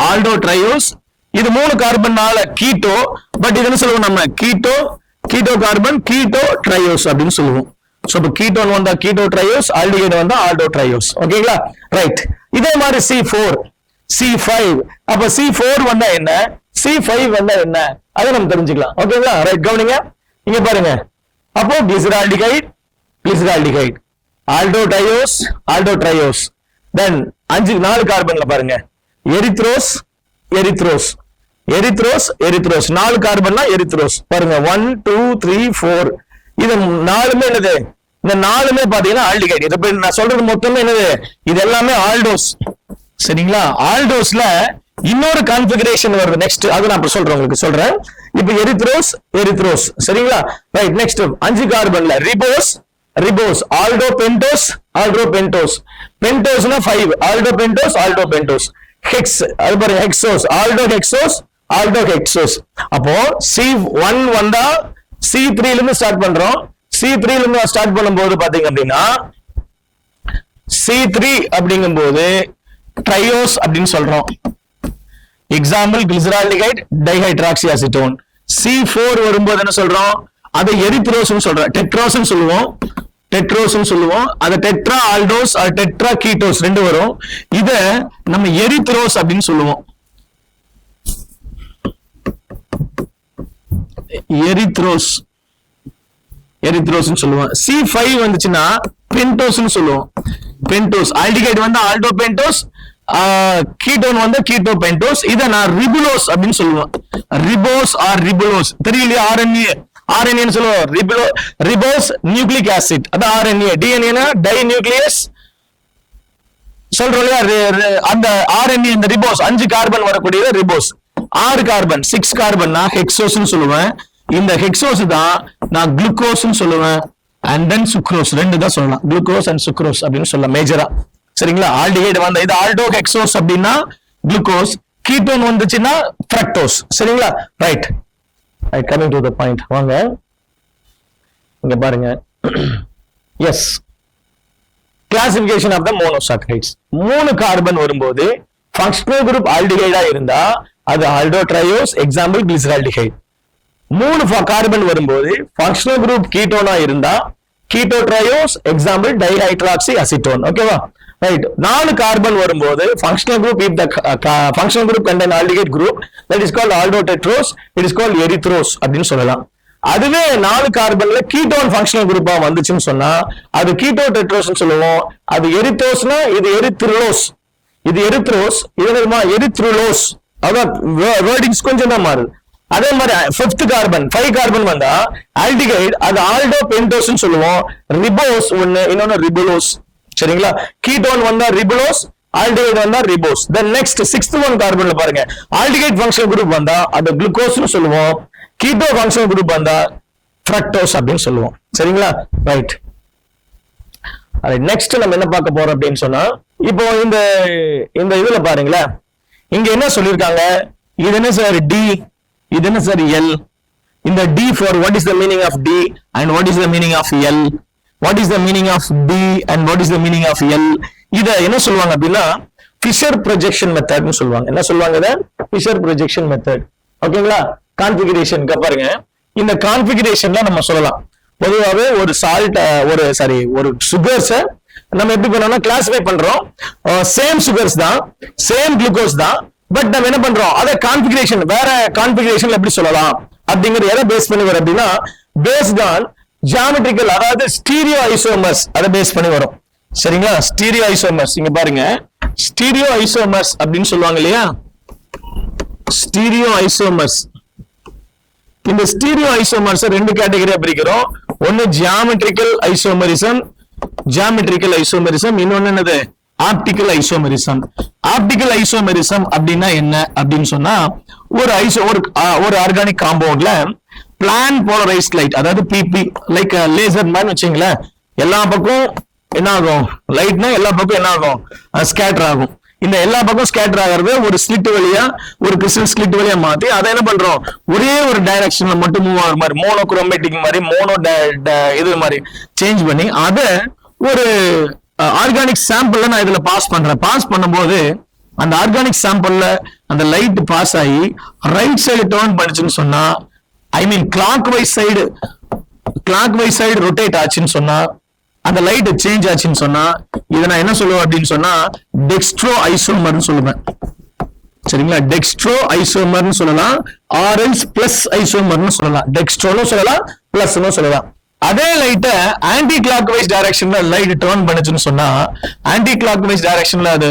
Alto triose. இது மூணு கார்பன்னால கீட்டோ. பட் இது என்ன சொல்லுவோம் நம்ம? கீட்டோ கார்பன், கீட்டோ ட்ரையோஸ் அப்படின்னு சொல்லுவோம். சோ இப்போ கீட்டோன் வந்தா கீட்டோ ட்ரையோஸ், ஆல்டிகைட் வந்தா ஆல்டோ ட்ரையோஸ். ஓகேங்களா? ரைட். இதே மாதிரி C4 C5. அப்ப C4 வந்தா என்ன, C5 வந்தா என்ன, அதை நம்ம தெரிஞ்சுக்கலாம். ஓகேங்களா? ரைட். கவனிங்க, இங்க பாருங்க. அப்போ கிளிசரால்டிகைட் ஆல்டோ ட்ரையோஸ். தென் 4 கார்பன்ல பாருங்க, எரித்ரோஸ் 4 கார்பன்னா எரித்ரோஸ். பாருங்க 1 2 3 4. இது நாலுமே என்னது? இந்த நாலுமே பாத்தீங்கன்னா ஆல்டிகைட். இதை நான் சொல்றது மொத்தமே என்னது? இது எல்லாமே ஆல்டோஸ். சரிங்களா? ஆல்டோஸ்ல இன்னொரு கான்ஃபிகரேஷன் வருது நெக்ஸ்ட், அது நான் சொல்றேன் உங்களுக்கு சொல்றேன். இப்போ எரித்ரோஸ். சரிங்களா? ரைட். நெக்ஸ்ட் 5 கார்பன்ல ரிபோஸ் ஆல்டோ பென்டோஸ். பென்டோஸ்னா 5, ஆல்டோ பென்டோஸ். ஹெக்ஸ், அது பாருங்க ஹெக்ஸோஸ், ஆல்டோ ஹெக்ஸோஸ். அப்போ C1 வந்தா C3 ல இருந்து ஸ்டார்ட் பண்றோம். C3 ல இருந்து ஸ்டார்ட் பண்ணும்போது பாத்தீங்க அப்படின்னா C3 அப்படிங்கும்போது ட்ரையோஸ் அப்படின்னு சொல்றோம். Example glyceraldehyde dihydroxy acetone. C4 வரும்போது என்ன சொல்றோம்? அதை எரித்ரோஸ்னு சொல்றோம். டெட்ரோஸ்னு சொல்லுவோம். அது டெட்ரா ஆல்டோஸ் ஆர் டெட்ரா கீட்டோஸ் ரெண்டு வரும். இத நம்ம எரித்ரோஸ் அப்படின்னு சொல்லுவோம். எரித்ரோஸ் சொல்லுவோம். C5 வந்துச்சுன்னா பென்டோஸ்னு சொல்லுவோம். பென்டோஸ் ஆல்டிகைட் வந்து ஆல்டோ பென்டோஸ், கீட்டோன் வந்து கீட்டோ பென்டோஸ். இத நான் ரிபுலோஸ் அப்படின்னு சொல்லுவேன். ரிபோஸ் தெரியலையா? RNA சொல்லுவோம். ரிபோஸ் நியூக்ளிக் ஆசிட், அது RNA. DNA டை நியூக்ளியஸ் சொல்றோம் இல்லையா? அந்த RNA இந்த ரிபோஸ் 5 கார்பன் வரக்கூடியது ரிபோஸ். 6 கார்பன் 6 கார்பன்னா ஹெக்ஸோஸ்னு சொல்லுவேன். இந்த ஹெக்ஸோஸ் தான் நான் குளுக்கோஸ்னு சொல்லுவேன். அண்ட் தென் சுக்ரோஸ், ரெண்டு தான் சொல்லலாம். குளுக்கோஸ் அண்ட் சுக்ரோஸ் அப்படின்னு சொல்லலாம் மேஜரா. சரிங்களா? ஆல்டிகைட் வந்த இது ஆல்டோ ஹெக்ஸோஸ் அப்படின்னா குளுக்கோஸ். கீட்டோன் வந்துச்சுன்னா ஃப்ரக்டோஸ். சரிங்களா? Right. Coming to the point. வாங்க இங்க பாருங்க. Yes, classification of the monosaccharides. 3 carbon வரும்போது ஃபங்க்ஷனல் குரூப் ஆல்டிகைடா இருந்தா அது aldotriose, example glyceraldehyde. 3 carbon வரும்போது ஃபங்க்ஷனல் குரூப் கீட்டோனா இருந்தா ketotriose, example dihydroxyacetone. ஓகேவா? ரைட். 4 கார்பன் வரும்போது functional group, if the functional group contain aldehyde group, that is called aldotetrose, it is called erythrose அப்படின்னு சொல்லலாம். அதுவே 4 கார்பன்ல கீட்டோன் ஃபங்க்ஷனல் குரூப்பா வந்துச்சுன்னு சொன்னா அது கீட்டோ டெட்ரோஸ்னு சொல்லுவோம். அது எரித்ரோஸ்னா இது எரித்ரோஸ், இது எரித்ருலோஸ். அதான் வேர்டிங்ஸ் கொஞ்சம் தான் மாறுது. அதே மாதிரி 5th கார்பன் 5 கார்பன் வந்தா ஆல்டிகைட், அது ஆல்டோ பென்டோஸ் சொல்லுவோம். ரிபோஸ் ஒன்னு, இன்னொன்னு ரிபுலோஸ். சரிங்களா? கீட்டோன் வந்தா ரிபுலோஸ், ஆல்டிஹைட் வந்தா ribose. Then next 6th one கார்பன்ல பாருங்க, ஆல்டிஹைட் ஃபங்க்ஷனல் குரூப் வந்தா அது குளுக்கோஸ்னு சொல்லுவோம், கீட்டோ ஃபங்க்ஷனல் குரூப் வந்தா ஃப்ரக்டோஸ் அப்படின்னு சொல்லுவோம். சரிங்களா? ரைட். நெக்ஸ்ட் நம்ம என்ன பார்க்க போறோம் அப்படின்னு சொன்னா, இப்போ இந்த இதுல பாருங்களேன், இங்க என்ன சொல்லிருக்காங்க, இது என்ன சார் டி, இது என்ன சார் எல். இந்த D for what is the meaning of D and what is the meaning of L, what is the meaning of D and what is the meaning of L. இத என்ன சொல்லுவாங்க அப்படின்னா ஃபிஷர் ப்ரொஜெக்ஷன் மெத்தட்னு சொல்லுவாங்க. என்ன சொல்லுவாங்க இத? Fischer projection method. ஓகேங்களா? கான்ஃபிகரேஷன் பாருங்க, இந்த கான்ஃபிகரேஷன்ல நம்ம சொல்லலாம். பொதுவாகவே ஒரு சால்ட் ஒரு சுகர்ஸை நம்ம எப்படி பண்ணோம்னா கிளாசிஃபை பண்றோம், சேம் சுகர்ஸ் தான், சேம் குளுக்கோஸ் தான், பட் நம்ம என்ன பண்றோம், அதை கான்ஃபிகரேஷன் வேற கான்ஃபிகரேஷன்ல எப்படி சொல்லலாம் அப்படிங்கிறது எதை பேஸ் பண்ணி வரும் அப்படின்னா பேஸ்ட் ஆன் ஜியாமெட்ரிக்கல், அதாவது ஸ்டீரியோ ஐசோமர்ஸ், அதை பேஸ் பண்ணி வரும். சரிங்களா? ஸ்டீரியோ ஐசோமர்ஸ் இங்க பாருங்க, ஸ்டீரியோ ஐசோமர்ஸ் அப்படின்னு சொல்லுவாங்க இல்லையா, ஸ்டீரியோ ஐசோமர்ஸ். இந்த ஸ்டீரியோ ஐசோமர்ஸ் ரெண்டு கேட்டகரியா பிரிக்கிறோம். ஒன்னு ஜியாமெட்ரிக்கல் ஐசோமரிசம், இன்னொன்னு என்னது ஆப்டிகல் ஐசோமரிசம். ஆப்டிகல் ஐசோமரிசம் அப்படின்னா என்ன அப்படின்னு சொன்னா, ஒரு ஆர்கானிக் காம்பவுண்ட்ல பிளான் போலரைஸ்ட் லைட், அதாவது பிபி லைக் லேசர் மேன் வச்சுங்களேன், எல்லா பக்கம் என்ன ஆகும், லைட்னா எல்லா பக்கம் என்ன ஆகும், ஸ்கேட்டர் ஆகும். இந்த எல்லா பக்கம் ஸ்கேட்டர் ஆகிறது ஒரு ஸ்லிட் வழியா, ஒரு கிறிஸ்டல் ஸ்லிட் வழியா மாத்தி அதை என்ன பண்றோம், ஒரே ஒரு டைரக்ஷன்ல மட்டும் மூவ் ஆகுற மாதிரி, மோனோக்ரோமேட்டிக் மாதிரி, இது மாதிரி சேஞ்ச் பண்ணி அதை ஒரு ஆர்கானிக் சாம்பிள்ல நான் இதுல பாஸ் பண்றேன். பாஸ் பண்ணும்போது அந்த ஆர்கானிக் சாம்பிள்ல அந்த லைட் பாஸ் ஆகி ரைட் சைடு டர்ன் பண்ணுச்சுன்னு சொன்னா, ஐ மீன் கிளாக் வைஸ் சைடு ரொட்டேட் ஆச்சுன்னு சொன்னா, அந்த லைட் சேஞ்ச் ஆச்சுன்னு சொன்னா, இதை நான் என்ன சொல்லுவேன் அப்படின்னு சொன்னா டெக்ஸ்ட்ரோ ஐசோமர்னு சொல்லுவேன். சரிங்களா? டெக்ஸ்ட்ரோ ஐசோமர்னு சொல்லலாம், ஆர்எல்ஸ் பிளஸ் ஐசோமர்னு சொல்லலாம், டெக்ஸ்ட்ரோன்னு சொல்லலாம், பிளஸ்னு சொல்லலாம். அதே லைட்டை ஆன்டி கிளாக் வைஸ் டைரக்ஷன்ல லைட் டர்ன் பண்ணுச்சுன்னு சொன்னா, ஆன்டி கிளாக் வைஸ் டைரக்ஷன்ல அது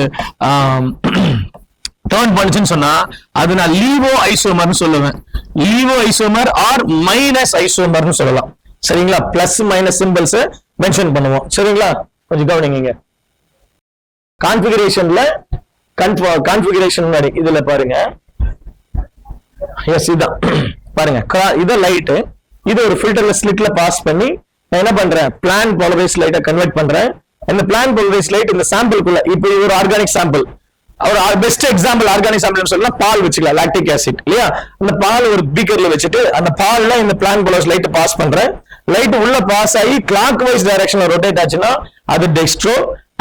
டர்ன் பண்ணுச்சுன்னு சொன்னா அது நான் லீவோ ஐசோமர்னு சொல்லுவேன். லீவோ ஐசோமர் ஆர் மைனஸ் ஐசோமர்னு சொல்லலாம். சரிங்களா? பிளஸ் மைனஸ் சிம்பிள்ஸ் மென்ஷன் பண்ணுவோம். சரிங்களா? கொஞ்சம் கவனிங்க. கான்ஃபிகரேஷன்ல கான்ஃபிகரேஷன் இதுல பாருங்க, எஸ் இதான் பாருங்க, இத லைட், இது ஒரு ஃபில்டர்ல ஸ்லிட்ல பாஸ் பண்ணி நான் என்ன பண்றேன், பிளான் போலரைஸ் லைட்டை கன்வெர்ட் பண்றேன். இந்த பிளான் போலரைஸ் லைட் இந்த சாம்பிள்குள்ள, இப்போ இது ஒரு ஆர்கானிக் சாம்பிள், ஒரு பெஸ்ட் எக்ஸாம்பிள் ஆர்கானிக் சாம்பிள் சொல்லலாம், பால் வச்சுக்கலாம், லாக்டிக் ஆசிட் இல்லையா. அந்த பால் ஒரு பீக்கர்ல வச்சுட்டு அந்த பால்ல இந்த பிளான் போலரைஸ் லைட் பாஸ் பண்றேன். லைட் உள்ள பாஸ் ஆகி கிளாக் வைஸ் டைரக்ஷன்ல ரொட்டேட் ஆச்சுன்னா அது dextro,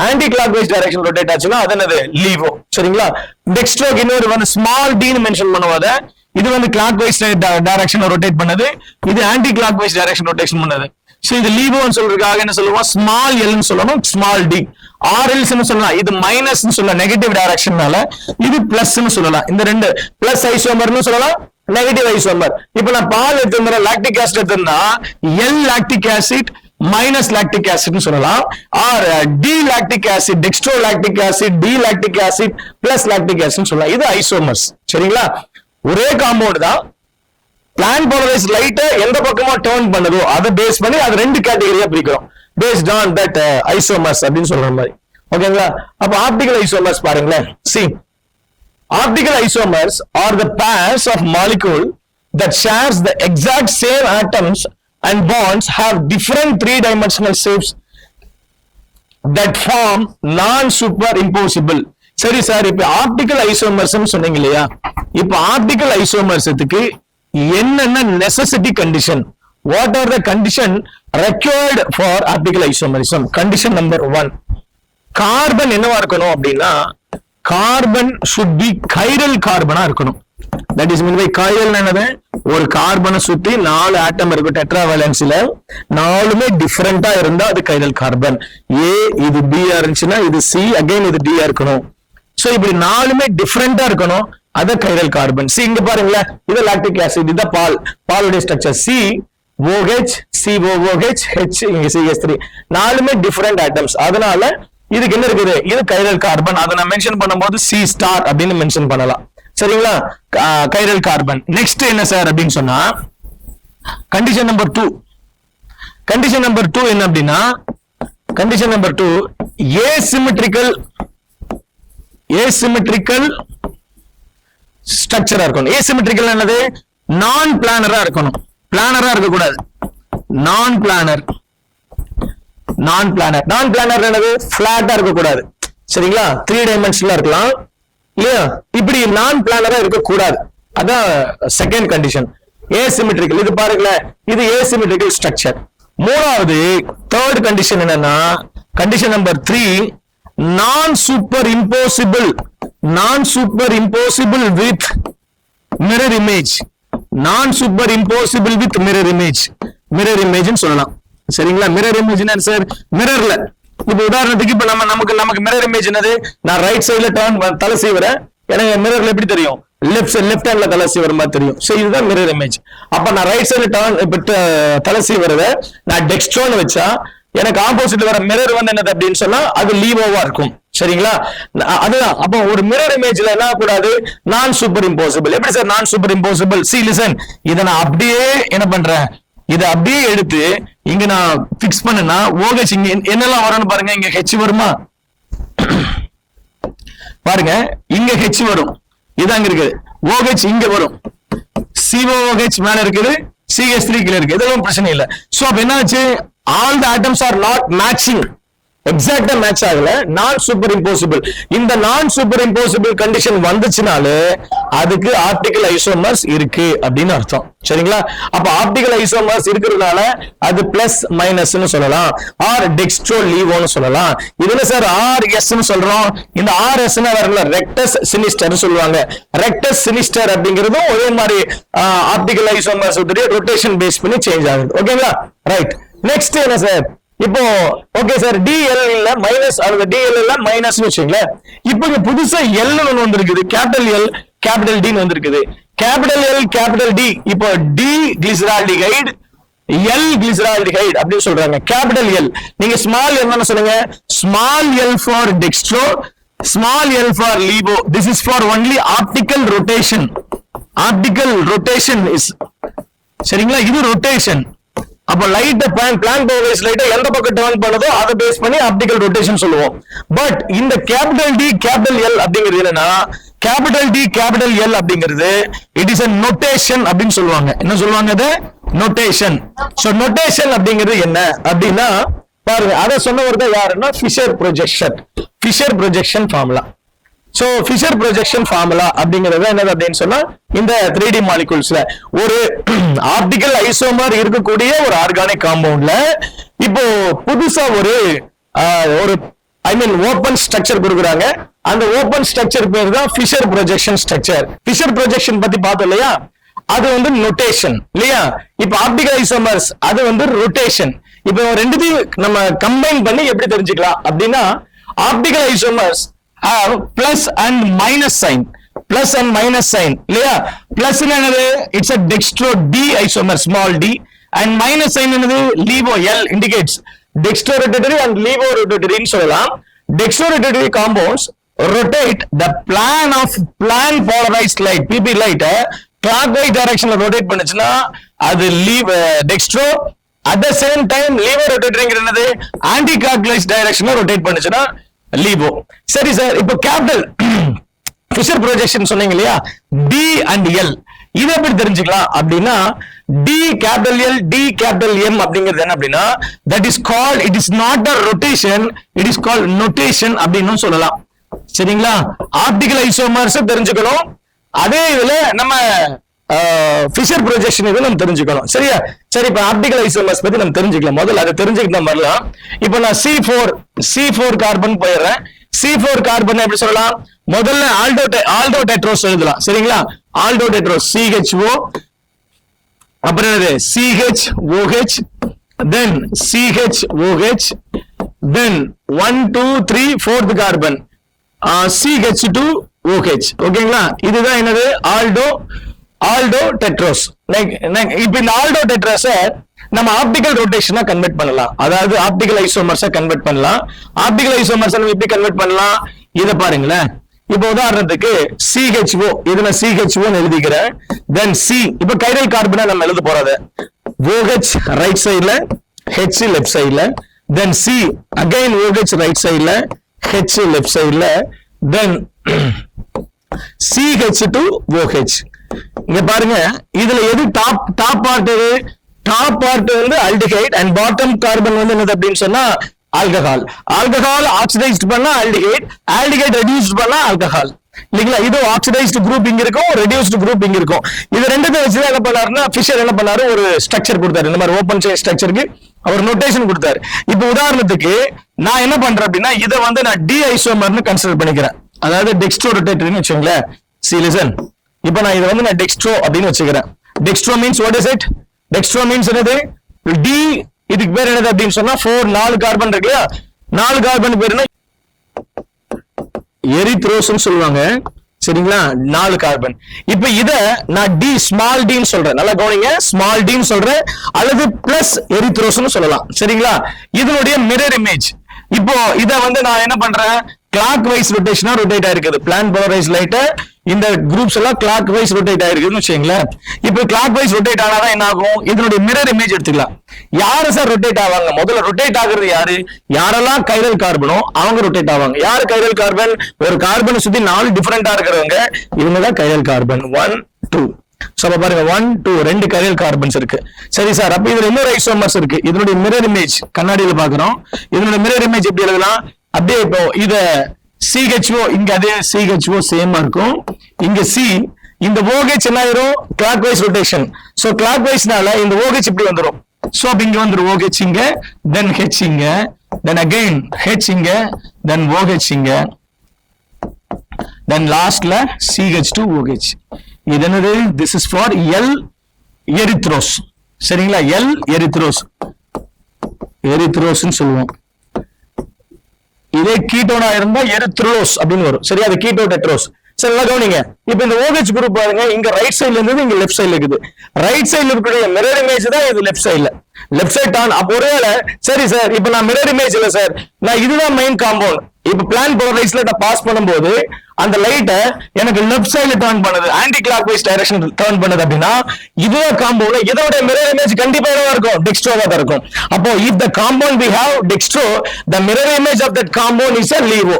anticlockwise direction rotate ஆச்சுன்னா அது என்னது லீவோ. சரிங்களா? டெக்ஸ்ட்ரோக்கு இன்னொரு வந்து ஸ்மால் டின்னு மென்ஷன் பண்ணுவாங்க. இது வந்து கிளாக் வைஸ் டைரக்ஷன் ரொட்டேட் பண்ணது, இது anticlockwise direction rotation பண்ணது. சோ இது லீவோன்னு சொல்றதுக்காக என்ன சொல்லுவோம், ஸ்மால் எல்னு சொல்லணும், ஸ்மால் டி. ஆர்எல்ஸ் சொல்லலாம், இது மைனஸ் சொல்லலாம் நெகட்டிவ் டைரக்ஷன்னால, இது பிளஸ்னு சொல்லலாம். இந்த ரெண்டு பிளஸ் ஐசோமர்னு சொல்லலாம், நெகட்டிவ் ஐசோமர். இப்ப நான் பால் எடுத்திருந்தா லாக்டிக் ஆசிட் எடுத்திருந்தா L lactic acid minus lactic ஆசிட்னு சொல்லலாம், or D lactic acid, dextro lactic acid, D lactic acid plus lactic ஆசிட்னு சொல்லலாம். இது ஐசோமர்ஸ். சரிங்களா? ஒரே காம்பவுண்ட் தான், பிளான் போலரைஸ் லைட்டை எந்த பக்கமா டர்ன் பண்ணுதோ அதை பேஸ் பண்ணி அது ரெண்டு கேட்டகரியா பிரிக்கிறோம், பேஸ்ட் ஆன் தட் ஐசோமர்ஸ் அப்படின்னு சொல்ற மாதிரி. ஓகேங்களா? அப்ப ஆப்டிகல் ஐசோமர்ஸ் பாருங்களேன். see, optical isomers are the pairs of molecule that shares the exact same atoms and bonds, have different three-dimensional shapes that form non-superimposable. சரி சார், இப்ப ஆப்டிகல் ஐசோமர்ஸ் சொன்னீங்க இல்லையா, இப்ப ஆப்டிகல் ஐசோமர்ஸத்துக்கு என்னென்ன necessity condition, what are the condition required for optical isomerism? Condition number 1, carbon என்னவா இருக்கணும் அப்படின்னா, கார்பன் should be கைரல் கார்பனா இருக்கணும். That is mean by chiral என்னது, ஒரு கார்பனை சுத்தி 4 ஆட்டம் இருக்கும் டெட்ரா வேலன்ஸ்ல, 4மே டிஃபரெண்டா இருந்தா அது கைரல் கார்பன். ஏ இது பி இருந்துச்சுன்னா இது சி, அகைன் இது டி இருக்கணும். சோ இப்படி 4மே டிஃபரெண்டா இருக்கணும், அது கைரல் கார்பன். சி இங்க பாருங்களேன், இது லாக்டிக் ஆசிட், இது பாலுடைய structure, C OH COOH H இங்க CH3, 4மே டிஃபரெண்ட் ஆட்டம்ஸ். அதனால இதுக்கு என்ன இருக்குது, இது கைரல் கார்பன். அதை நான் மென்ஷன் பண்ணும்போது C ஸ்டார் அப்படின்னு மென்ஷன் பண்ணலாம். சரிங்களா? Chiral carbon. நெக்ஸ்ட் என்ன சார் அப்படின்னு சொன்னா கண்டிஷன் நம்பர் 2. கண்டிஷன் நம்பர் 2 என்ன அப்படின்னா, கண்டிஷன் நம்பர் 2 ஏசிமெட்ரிக்கல் ஏசிமெட்ரிக்கல் ஸ்ட்ரக்சரா இருக்கணும். ஏசிமெட்ரிக்கல் என்னது? நான் பிளானரா இருக்கணும். பிளானரா இருக்க கூடாது. நான் பிளானர். நான் பிளானர். நான் பிளானர் என்னது? பிளாட்டா இருக்க கூடாது. சரிங்களா? 3 டைமென்ஷன்ல இருக்கலாம் இல்லையா? இப்படி நான் பிளானரா இருக்க கூடாது. அதான் செகண்ட் கண்டிஷன். ஏசிமெட்ரிக்கல். இது பாருங்களேன், இது ஏசிமெட்ரிக்கல் ஸ்ட்ரக்சர். மூணாவது தேர்ட் கண்டிஷன் என்னன்னா, கண்டிஷன் நம்பர் 3, நான் சூப்பர் இம்போசிபிள். நான் super impossible with mirror image. நான் super impossible with mirror image. Mirror image சொல்லலாம். சரிங்களா? மிரர் இமேஜ் என்ன சார்? மிரர்ல இப்ப உதாரணத்துக்கு இப்ப நமக்கு மிரர் இமேஜ் என்னது? நான் ரைட் சைடுல டர்ன் தலை செய்வறேன். எனக்கு மிரர்ல எப்படி தெரியும்? லெஃப்ட் ஹேண்ட்ல தலை செய்வற மாதிரி தெரியும். சோ இதுதான் மிரர் இமேஜ். அப்ப நான் ரைட் சைடுல டர்ன் இப்ப தலை செய்வறத நான் டெக்ஸ்ட்ரோன்னு வச்சா எனக்கு ஆப்போசிட் வர மிரர் வந்து என்னது அப்படின்னு சொன்னா அது லீவோவா இருக்கும். சரிங்களா? அதுதான். அப்போ ஒரு மிரர் இமேஜ்ல என்ன கூடாது? நான் சூப்பர் இம்போசிபிள். எப்படி சார் நான் சூப்பர் இம்போசிபிள்? சி லிசன், இதை நான் அப்படியே என்ன பண்றேன்? இதை அப்படியே எடுத்து இங்க நான் பிக்ஸ் பண்ணனா OH இங்க என்னெல்லாம் வரும்னு பாருங்க. இங்க H வருமா? பாருங்க, இங்க H வரும். இதாங்க இருக்குது. OH இங்க வரும். COOH மேல இருக்குது, CH3 கீழ இருக்கு. இதெல்லாம் பிரச்சனை இல்லை. சோ அப்ப என்ன ஆச்சு? all the atoms are not matching. எக்ஸாக்டா மேட்ச் ஆகல. நான் சூப்பர் இம்போசிபிள். இந்த நான் சூப்பர் இம்போசிபிள் கண்டிஷன் வந்துச்சுனாலே அதுக்கு ஆப்டிகல் ஐசோமர்ஸ் இருக்கு அப்படின்னு அர்த்தம். சரிங்களா? அப்ப ஆப்டிகல் ஐசோமர்ஸ் இருக்கிறதுனால அது பிளஸ் மைனஸ்னு சொல்லலாம், ஆர் டெக்ஸ்ட்ரோ லீவோன்னு சொல்லலாம். இதுல சார் RS சொல்றோம். இந்த RS வரல, ரெக்டஸ் சினிஸ்டர் சொல்லுவாங்க. ரெக்டஸ் சினிஸ்டர் அப்படிங்கிறதும் ஒரே மாதிரி ஆப்டிகல் ஐசோமர்ஸ் ரொட்டேஷன் பேஸ் பண்ணி சேஞ்ச் ஆகுது. ஓகேங்களா? ரைட். நெக்ஸ்ட் என்ன சார்? இப்போ ஓகே சார், DL இல்ல மைனஸ், அந்த DL இல்ல மைனஸ் வச்சுங்களேன். இப்போ இங்க புதுசா L ஒன்னு வந்திருக்குது. கேபிட்டல் L கேபிட்டல் D வந்திருக்குது. Capital L capital D. இப்போ D கிளிசரால்டிஹைடு, L கிளிசரால்டிஹைடு அப்படின்னு சொல்றாங்க. Capital L. நீங்க ஸ்மால் என்னன்னு சொல்லுங்க? Small L for dextro, small L for லீவோ. This is for only optical rotation. Optical rotation is, சரிங்களா? இது ரொட்டேஷன். அப்ப லைட் பிளான் பவர் லைட்டை எந்த பக்கம் டர்ன் பண்ணதோ அதை பேஸ் பண்ணி ஆப்டிகல் ரொட்டேஷன் சொல்லுவோம். பட் இந்த கேபிட்டல் D கேபிட்டல் L அப்படிங்கிறது என்னன்னா, கேபிட்டல் D கேபிட்டல் L அப்படிங்கிறது இட் இஸ் a நோட்டேஷன் அப்படின்னு சொல்லுவாங்க. என்ன சொல்லுவாங்க? அது நோட்டேஷன். சோ நோட்டேஷன் அப்படிங்கிறது என்ன அப்படின்னா பாருங்க, அதை சொன்னவர் தான் யாருன்னா Fischer projection. Fischer projection formula. So Fischer projection formula அப்படிங்கிறது என்னது அப்படின்னு சொன்னா, இந்த 3D மாலிகூல்ஸ்ல ஒரு ஆப்டிகல் ஐசோமர் இருக்கக்கூடிய ஒரு ஆர்கானிக் காம்பவுண்ட்ல இப்போ புதுசா ஒரு ஐ மீன் ஓபன் ஸ்ட்ரக்சர் கொடுக்குறாங்க. அந்த ஓபன் ஸ்ட்ரக்சர் பேர் தான் Fischer projection structure. Fischer projection பத்தி பார்த்தோம் இல்லையா? அது வந்து நோட்டேஷன் இல்லையா? இப்போ ஆப்டிகல் ஐசோமர்ஸ் அது வந்து ரொட்டேஷன். இப்போ ரெண்டுத்தையும் நம்ம கம்பைன் பண்ணி எப்படி தெரிஞ்சுக்கலாம் அப்படின்னா, optical isomers have plus and minus sign. Plus and minus sign இல்லையா? பிளஸ் என்னது? It's a dextro D isomer small d, and minus sign என்னது? levo L indicates dextrorotatory and levorotatory ன்னு சொல்லலாம். Dextrorotatory compounds rotate the plan polarized light PP light clockwise directionல rotate பண்ணுச்சுன்னா அது dextro. at the same time levorotatory என்னது? anti clockwise directionல rotate பண்ணுச்சுன்னா லீவோ. சரி சார், இப்போ கேபிட்டல் ஃபிஷர் ப்ரொஜெக்ஷன் சொன்னீங்க இல்லையா? D and L இதை எப்படி தெரிஞ்சுக்கலாம் அப்படின்னா, D capital L D capital M அப்படிங்கிறது என்ன அப்படின்னா, that is called, it is not a rotation, it is called notation அப்படின்னு சொல்லலாம். சரிங்களா? ஆப்டிகல் ஐசோமர்ஸ் தெரிஞ்சுக்கணும். அதே இதுல நம்ம ஃபிஷர் ப்ரொஜெக்ஷன் இது நம்ம தெரிஞ்சுக்கணும். சரியா? சரி, இப்ப ஆப்டிகல் ஐசோமர்ஸ் பத்தி நம்ம தெரிஞ்சுக்கலாம். முதல்ல அதை தெரிஞ்சுக்கிட்ட வரலாம். இப்போ நான் C4 கார்பன் போயிடுறேன். C4 கார்பன் எப்படி சொல்லலாம்? முதல்ல ஆல்டோ டெட்ரோஸ் எழுதலாம். சரிங்களா? ஆல்டோ டெட்ரோஸ் CHO, அப்புறம் என்னது? CHOH, then CHOH, then 1 2 3 4th carbon CH2OH. ஓகேங்களா? இதுதான் என்னது? Alto Tedros. இப்ப இந்த ஆல்டோ டெட்ரோஸ நம்ம ஆப்டிகல் ரொட்டேஷனா கன்வெர்ட் பண்ணலாம். அதாவது ஆப்டிகல் ஐசோமர்ஸா கன்வெர்ட் பண்ணலாம். ஆப்டிகல் ஐசோமர்ஸ் நம்ம எப்படி கன்வெர்ட் பண்ணலாம்? இத பாருங்களேன். இப்போ உதாரணத்துக்கு CHO, இதுல CHO ன்னு எழுதிக்கிறேன். தென் C, இப்போ கைரல் கார்பனை நம்ம எழுத போறது OH ரைட் சைடுல, H லெஃப்ட் சைடுல, தென் C அகைன் OH ரைட் சைடுல, H லெஃப்ட் சைடுல, then CH2OH. இங்க பாருங்க, இதுல எது டாப் பார்ட்? டாப் பார்ட் வந்து ஆல்டிஹைட் அண்ட் பாட்டம் கார்பன் வந்து என்னது அப்படின்னு சொன்னா ஆல்கஹால். ஆல்கஹால் ஆக்சிடைஸ்ட் பண்ணா ஆல்டிஹைட், ஆல்டிஹைட் ரெடியூஸ்ட் பண்ணா ஆல்கஹால் இல்லைங்களா? இது ஆக்சிடைஸ்ட் குரூப் இங்க இருக்கும், ரெடியூஸ்ட் குரூப் இங்க இருக்கும். இது ரெண்டுமே வச்சு என்ன பண்ணாருன்னா ஃபிஷர் என்ன பண்ணாரு, ஒரு ஸ்ட்ரக்சர் கொடுத்தாரு. இந்த மாதிரி ஓபன் செயின் ஸ்ட்ரக்சருக்கு அவர் நோட்டேஷன் கொடுத்தாரு. இப்போ உதாரணத்துக்கு நான் என்ன பண்றேன் அப்படின்னா இதை வந்து நான் டி ஐசோமர்னு கன்சிடர் பண்ணிக்கிறேன். அதாவது டெக்ஸ்ட்ரோ ரொட்டேட்டர்னு வச்சுங்களேன். சி லிசன், இப்போ நான் இதை வந்து நான் டெக்ஸ்ட்ரோ அப்படின்னு வச்சுக்கிறேன். Dextro means what is it? Dextro means என்னது? டி, இதுக்கு பேர் என்னது அப்படின்னு சொன்னா 4 கார்பன் இருக்கு இல்லையா? 4 கார்பன் பேர் என்ன? எரித்ரோஸ்னு சொல்லுவாங்க. சரிங்களா? 4 கார்பன். இப்ப இத நான் டி ஸ்மால் டின்னு சொல்றேன். நல்லா கவனிங்க, ஸ்மால் டின்னு சொல்றேன், அல்லது பிளஸ் எரித்ரோஸ்னு சொல்லலாம். சரிங்களா? இதனுடைய மிரர் இமேஜ். இப்போ இத வந்து நான் என்ன பண்றேன், கிளாக் வைஸ் ரொட்டேஷனா ரொட்டேட் ஆயிருக்குது. பிளான் போலரைஸ் லைட் இந்த குரூப்ஸ் எல்லாம் கிளாக் வைஸ் ரொட்டேட் ஆயிருக்குதுன்னு வச்சுங்களேன். இப்போ கிளாக் வைஸ் ரொட்டேட் ஆனாதான் என்ன ஆகும்? இதனுடைய மிரர் இமேஜ் எடுத்துக்கலாம். யாரு சார் ரொட்டேட் ஆவாங்க? முதல்ல ரொட்டேட் ஆகுறது யாரு? யாரெல்லாம் கைரல் கார்பனோ அவங்க ரொட்டேட் ஆவாங்க. யாரு கைரல் கார்பன்? ஒரு கார்பனை சுத்தி 4 டிஃபரெண்டா இருக்கிறவங்க, இவங்க தான் கைரல் கார்பன். 1 2. சொல்ல பாருங்க, 1 2 2 கைரல் கார்பன்ஸ் இருக்கு. சரி சார், அப்ப இதுல இன்னொரு ஐசோமர்ஸ் இருக்கு. இதனுடைய மிரர் இமேஜ் கண்ணாடியில பாக்குறோம். இதனுடைய மிரர் இமேஜ் எப்படி எழுதலாம்? அப்படியே இப்போ இத CHO, இங்க அதே CHO சேமா இருக்கும். இங்க C, இந்த OH என்ன ஆயிரும்? Clockwise rotation. சோ கிளாக் வைஸ்னால இந்த OH இப்படி வந்துரும். சோ இங்க வந்துரும் OH இங்க, then H இங்க, then again H இங்க, then OH இங்க, then lastல CH2OH. இது என்னது? this is for L erythrose. சரிங்களா? L எரித்ரோஸ், எரித்ரோஸ்னு சொல்லுவோம். இதே கீட்டோனா இருந்தா எரித்ரோஸ் அப்படின்னு வரும். சரியா? அது கீட்டோ டெட்ரோஸ். சரி, நல்லா கவனிங்க. இப்ப இந்த OH குரூப் பாருங்க, இங்க ரைட் சைடுல இருந்தது இங்க லெஃப்ட் சைடுல இருக்குது. ரைட் சைடுல இருக்கக்கூடிய மிரர் இமேஜ் தான் இது லெஃப்ட் சைடுல. லெஃப்ட் சைடு டான். அப்போ ஒருவேளை சரி சார், இப்ப நான் மிரர் இமேஜ் இல்ல சார், நான் இதுதான் மெயின் காம்பவுண்ட். இப்ப பிளான் போலரைஸ்ல நான் பாஸ் பண்ணும்போது அந்த லைட்டை எனக்கு லெஃப்ட் சைடுல டர்ன் பண்ணுது, anticlockwise direction turn பண்ணுது அப்படின்னா இதுவே காம்பவுண்ட். இதோட மிரர் இமேஜ் கண்டிப்பா என்ன இருக்கும்? டெக்ஸ்ட்ரோவா தான் இருக்கும். அப்போ if the compound we have dextro, the mirror image of that compound is a levo.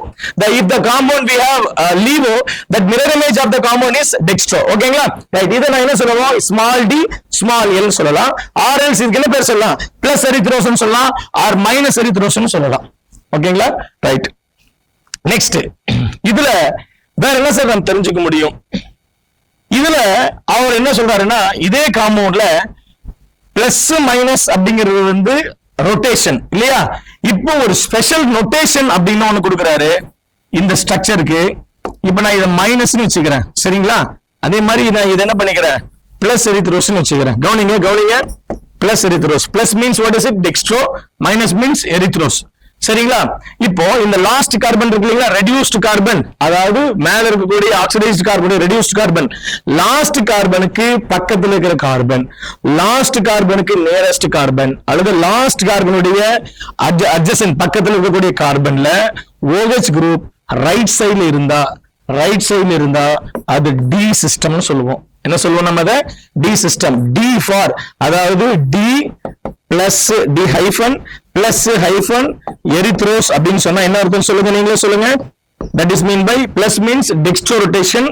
If the compound we have levo, that mirror image of the compound is dextro. ஓகேங்களா? ரைட். இத நான் என்ன சொல்லுவோம்? small d small l சொல்லலாம். or else இதுக்கு என்ன பேர் சொல்லலாம்? பிளஸ் எரித்ரோஸ்னு சொல்லலாம், or மைனஸ் எரித்ரோஸ்னு சொல்லலாம். ஓகேங்களா? ரைட். நெக்ஸ்ட், இதுல வேற என்ன சார் நம்ம தெரிஞ்சுக்க முடியும்? இதுல அவர் என்ன சொல்றாருன்னா, இதே காம்பவுண்ட்ல பிளஸ் மைனஸ் அப்படிங்கிறது வந்து ரொட்டேஷன் இல்லையா? இப்போ ஒரு ஸ்பெஷல் நொட்டேஷன் அப்படின்னு ஒண்ணு கொடுக்குறாரு இந்த ஸ்ட்ரக்சருக்கு. இப்ப நான் இதை மைனஸ்னு வச்சுக்கிறேன். சரிங்களா? அதே மாதிரி நான் இதை என்ன பண்ணிக்கிறேன்? பிளஸ் எரித்ரோஸ்னு வச்சுக்கிறேன். கவனிங்க கவனிங்க, plus erythrose. Plus means what is it? Dextro. Minus means erythrose. சரிங்களா? இப்போ இந்த லாஸ்ட் கார்பன் இருக்கு இல்லைங்களா, ரெடியூஸ்ட் கார்பன், அதாவது மேல இருக்கக்கூடிய oxidised carbon reduced carbon, last கார்பனுக்கு பக்கத்துல இருக்கிற கார்பன், லாஸ்ட் கார்பனுக்கு நியரஸ்ட் கார்பன், அல்லது லாஸ்ட் கார்பனுடைய அட்ஜசன்ட் பக்கத்துல இருக்கக்கூடிய கார்பன்ல OH குரூப் ரைட் சைடுல இருந்தா அது டி சிஸ்டம்னு சொல்லுவோம். என்ன சொல்லுவோம் நம்ம? அதை டி சிஸ்டம். டி ஃபார், அதாவது D plus D hyphen plus hyphen erythrose அப்படின்னு சொன்னா என்ன அர்த்தம் சொல்லுங்க, நீங்களே சொல்லுங்க. that is mean by plus means dextro rotation.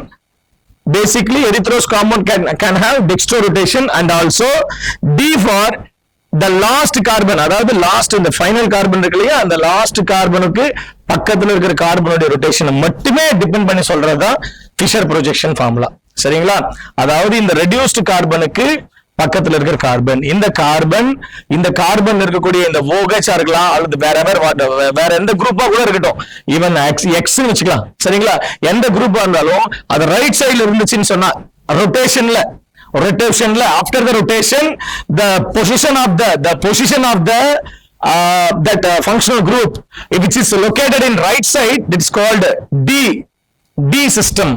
Basically erythrose compound can have dextro rotation, and also D for the last carbon, அதாவது லாஸ்ட் இந்த ஃபைனல் கார்பன் இருக்கு இல்லையா, அந்த லாஸ்ட் கார்பனுக்கு பக்கத்துல இருக்கிற கார்பனோட ரொட்டேஷன் மட்டுமே டிபெண்ட் பண்ணி சொல்றதுதான் ஃபிஷர் ப்ரொஜெக்ஷன் ஃபார்முலா. சரிங்களா? அதாவது இந்த ரெடியூஸ்ட் கார்பனுக்கு பக்கத்துல இருக்கிற கார்பன், இந்த கார்பன் இருக்கக்கூடிய இந்த OH இருக்கலாம், அல்லது வேற எந்த குரூப்பா கூட இருக்கட்டும், ஈவன் எக்ஸ் வச்சுக்கலாம். சரிங்களா? எந்த குரூப்பா இருந்தாலும் அது ரைட் சைடுல இருந்துச்சுன்னு சொன்னா ரொட்டேஷன்ல after the rotation the position of that functional group which is located in right side, that is called D system,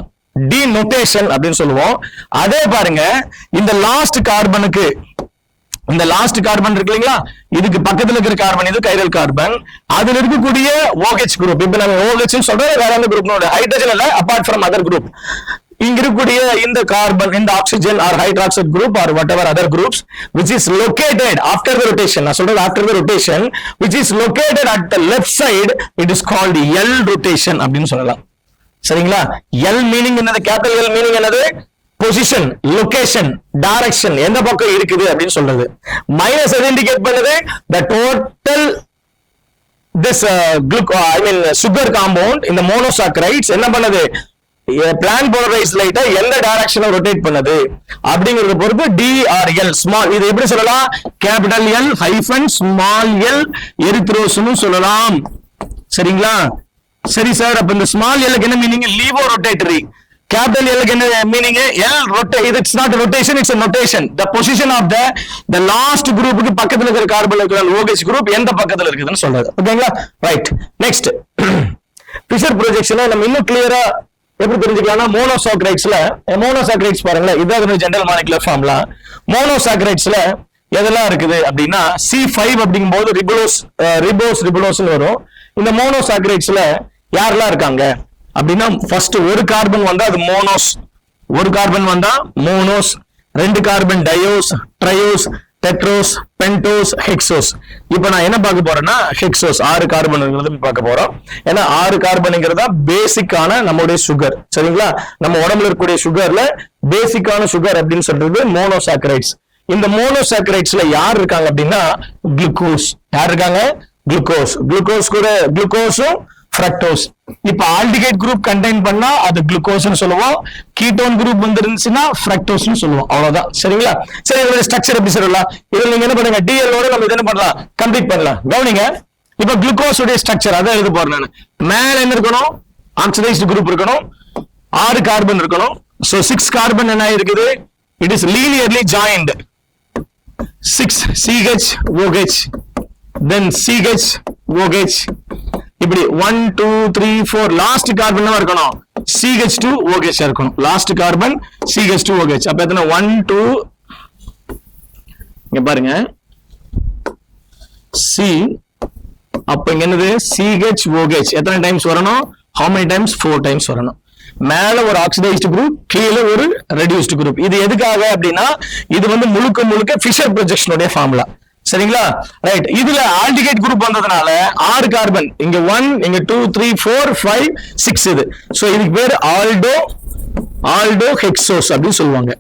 D notation அப்படின்னு சொல்லுவோம். அதே பாருங்க, இந்த லாஸ்ட் கார்பனுக்கு, இந்த லாஸ்ட் கார்பன் இருக்கு இல்லைங்களா, இதுக்கு பக்கத்துல இருக்கிற கார்பன் இது கைரல் கார்பன், அதுல இருக்கக்கூடிய OH குரூப், இப்ப நம்ம OH சொல்றது வேற எந்த குரூப்? ஹைட்ரஜன் இல்ல, அபார்ட் ஃப்ரம் அதர் குரூப். இங்க இருக்கக்கூடிய இந்த கார்பன், இந்த oxygen or hydroxide group or whatever other groups which is located after the rotation, நான் சொல்றது after the rotation, which is located at the left side, it is called L rotation அப்படின்னு சொல்லலாம். சரிங்களா? எல் மீனிங் என்னது? கேபிட்டல் எல் மீனிங் என்னது? பொசிஷன், லொகேஷன், டைரக்ஷன், எந்த பக்கம் இருக்குது அப்படின்னு சொல்றது. மைனஸ் எது இண்டிகேட் பண்ணுது? the total this sugar compound இந்த monosaccharides என்ன பண்ணுது? பிளான் போலரைஸ்ட் லைட்டை எந்த டைரக்ஷன்ல ரொட்டேட் பண்ணுது அப்படிங்கறத பொறுத்து DRL ஸ்மால், இது எப்படி சொல்லலாம்? Capital L hyphen small L எரித்ரோஸ்னு சொல்லலாம். சரிங்களா? சரி சார், அப்ப இந்த ஸ்மால் எல்லுக்கு என்ன மீனிங்? Levo rotatory. கேபிட்டல் எல்லுக்கு என்ன meaning? L rotate. It's not rotation, it's a notation. the position of the last குரூப்புக்கு பக்கத்துல இருக்கிற கார்பன் இருக்கிற OH குரூப் எந்த பக்கத்துல இருக்குதுன்னு சொல்றது. ஓகேங்களா? ரைட். நெக்ஸ்ட், ஃபிஷர் ப்ரொஜெக்ஷனை நம்ம இன்னும் கிளியரா எப்படி தெரிஞ்சுக்கலாம்னா, மோனோசாக்கரைட்ஸ் பாருங்களேன், இதான் ஜெனரல் மாலிகுலர் ஃபார்முலா. மோனோசாக்கரைட்ஸ்ல எதெல்லாம் இருக்குது அப்படின்னா C5 அப்படிங்கும் போது ரிபோஸ் வரும். இந்த மோனோசாக்கரைட்ஸ்ல யாரெல்லாம் இருக்காங்க அப்படின்னா, ஃபர்ஸ்ட் ஒரு கார்பன் வந்தா அது மோனோஸ், ஒரு கார்பன் வந்தா மோனோஸ், ரெண்டு carbon diose, triose, tetrose, pentose, hexose. இப்போ நான் என்ன பார்க்க போறேன்னா ஹெக்ஸோஸ், 6 கார்பன் பார்க்க போறோம். ஏன்னா 6 கார்பன்ங்கிறதா பேசிக்கான நம்மளுடைய சுகர். சரிங்களா? நம்ம உடம்புல இருக்கக்கூடிய சுகர்ல பேசிக்கான சுகர் அப்படின்னு சொல்றது மோனோசாக்கரைட்ஸ். இந்த மோனோசாக்கரைட்ஸ்ல யார் இருக்காங்க அப்படின்னா குளுக்கோஸ். யார் இருக்காங்க? குளுக்கோஸ் கூட குளுக்கோஸும் ஃப்ரக்டோஸ். இப்ப ஆல்டிகைட் குரூப் கண்டெயின் பண்ணா அது குளுக்கோஸ்னு சொல்லுவோம், கீட்டோன் குரூப் வந்துருந்துச்சுன்னா ஃப்ரக்டோஸ்னு சொல்லுவோம். அவ்வளவுதான். சரிங்களா? சரி, இதோட ஸ்ட்ரக்சர் எப்படி சொல்லலாம்? இதுல நீங்க என்ன பண்ணுங்க, DL ஓட நம்ம என்ன பண்ணலாம், கம்ப்ளீட் பண்ணலாம். கவனிங்க, இப்ப குளுக்கோஸ் உடைய ஸ்ட்ரக்சர் அதான் எழுத போறேன் நான். மேல என்ன இருக்கணும்? ஆக்சிடைஸ்டு குரூப் இருக்கணும், 6 கார்பன் இருக்கணும். சோ 6 கார்பன் என்ன இருக்குது? It is linearly joined. 6 CH-OH, then CH-OH, இப்படி 1 2 3 4 லாஸ்ட் கார்பன் இருக்கணும் CH2OH இருக்கணும். Last carbon CH2OH. அப்ப எத்தனை? 1 2, இங்க பாருங்க C, அப்ப இங்க என்னது? CH-OH எத்தனை டைம்ஸ் வரணும்? how many times? 4 டைம்ஸ் வரணும். மேல ஒரு ஆக்சிடைஸ்டு குரூப், கீழே ஒரு ரெடியூஸ்டு குரூப். இது எதுக்காக அப்படின்னா இது வந்து முழுக்க ஃபிஷர் ப்ரொஜெக்ஷனுடைய ஃபார்முலா. சரிங்களா? ரைட். இதுல ஆல்டிகைட் குரூப் வந்ததுனால 6 கார்பன், இங்க 1, இங்க 2 3 4 5 6 இது. சோ இதுக்கு பேர் ஆல்டோ ஹெக்ஸோஸ் அப்படின்னு சொல்லுவாங்க.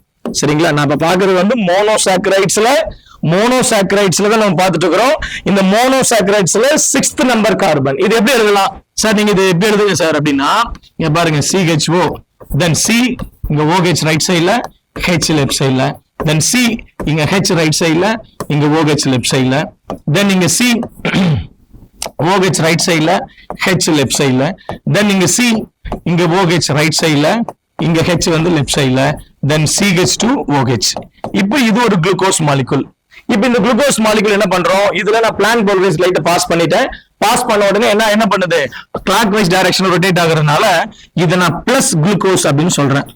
சரிங்களா? நான் இப்ப பாக்குறது வந்து மோனோசாக்கரைட்ஸ்ல தான் நம்ம பார்த்துட்டு இருக்கிறோம். இந்த மோனோசாக்கரைட்ஸ்ல 6th நம்பர் கார்பன். இது எப்படி எழுதலாம் சார்? நீங்க இது எப்படி எழுதுங்க சார் அப்படின்னா, இங்க பாருங்க CHO, then C, இங்க OH ரைட் சைடுல, H லெஃப்ட் சைடுல, then C, இங்க H ரைட் சைடுல, இங்க OH லெஃப்ட் சைடுல, then இங்க C, OH ரைட் சைடுல, H லெஃப்ட் சைடுல, then இங்க C, இங்க OH ரைட் சைடுல, இங்க H வந்து லெஃப்ட் சைடுல, then CH2OH. இப்போ இது ஒரு குளுக்கோஸ் மாலிகுல். இப்போ இந்த குளுக்கோஸ் மாலிகுல் என்ன பண்றோம்? இதுல நான் பிளான் போலரைஸ் லைட் பாஸ் பண்ணிட்டேன். பாஸ் பண்ண உடனே என்ன பண்ணுது? கிளாக் வைஸ் டைரக்ஷன் ரொட்டேட் ஆகுறதுனால இதை நான் பிளஸ் குளுக்கோஸ் அப்படின்னு சொல்றேன்.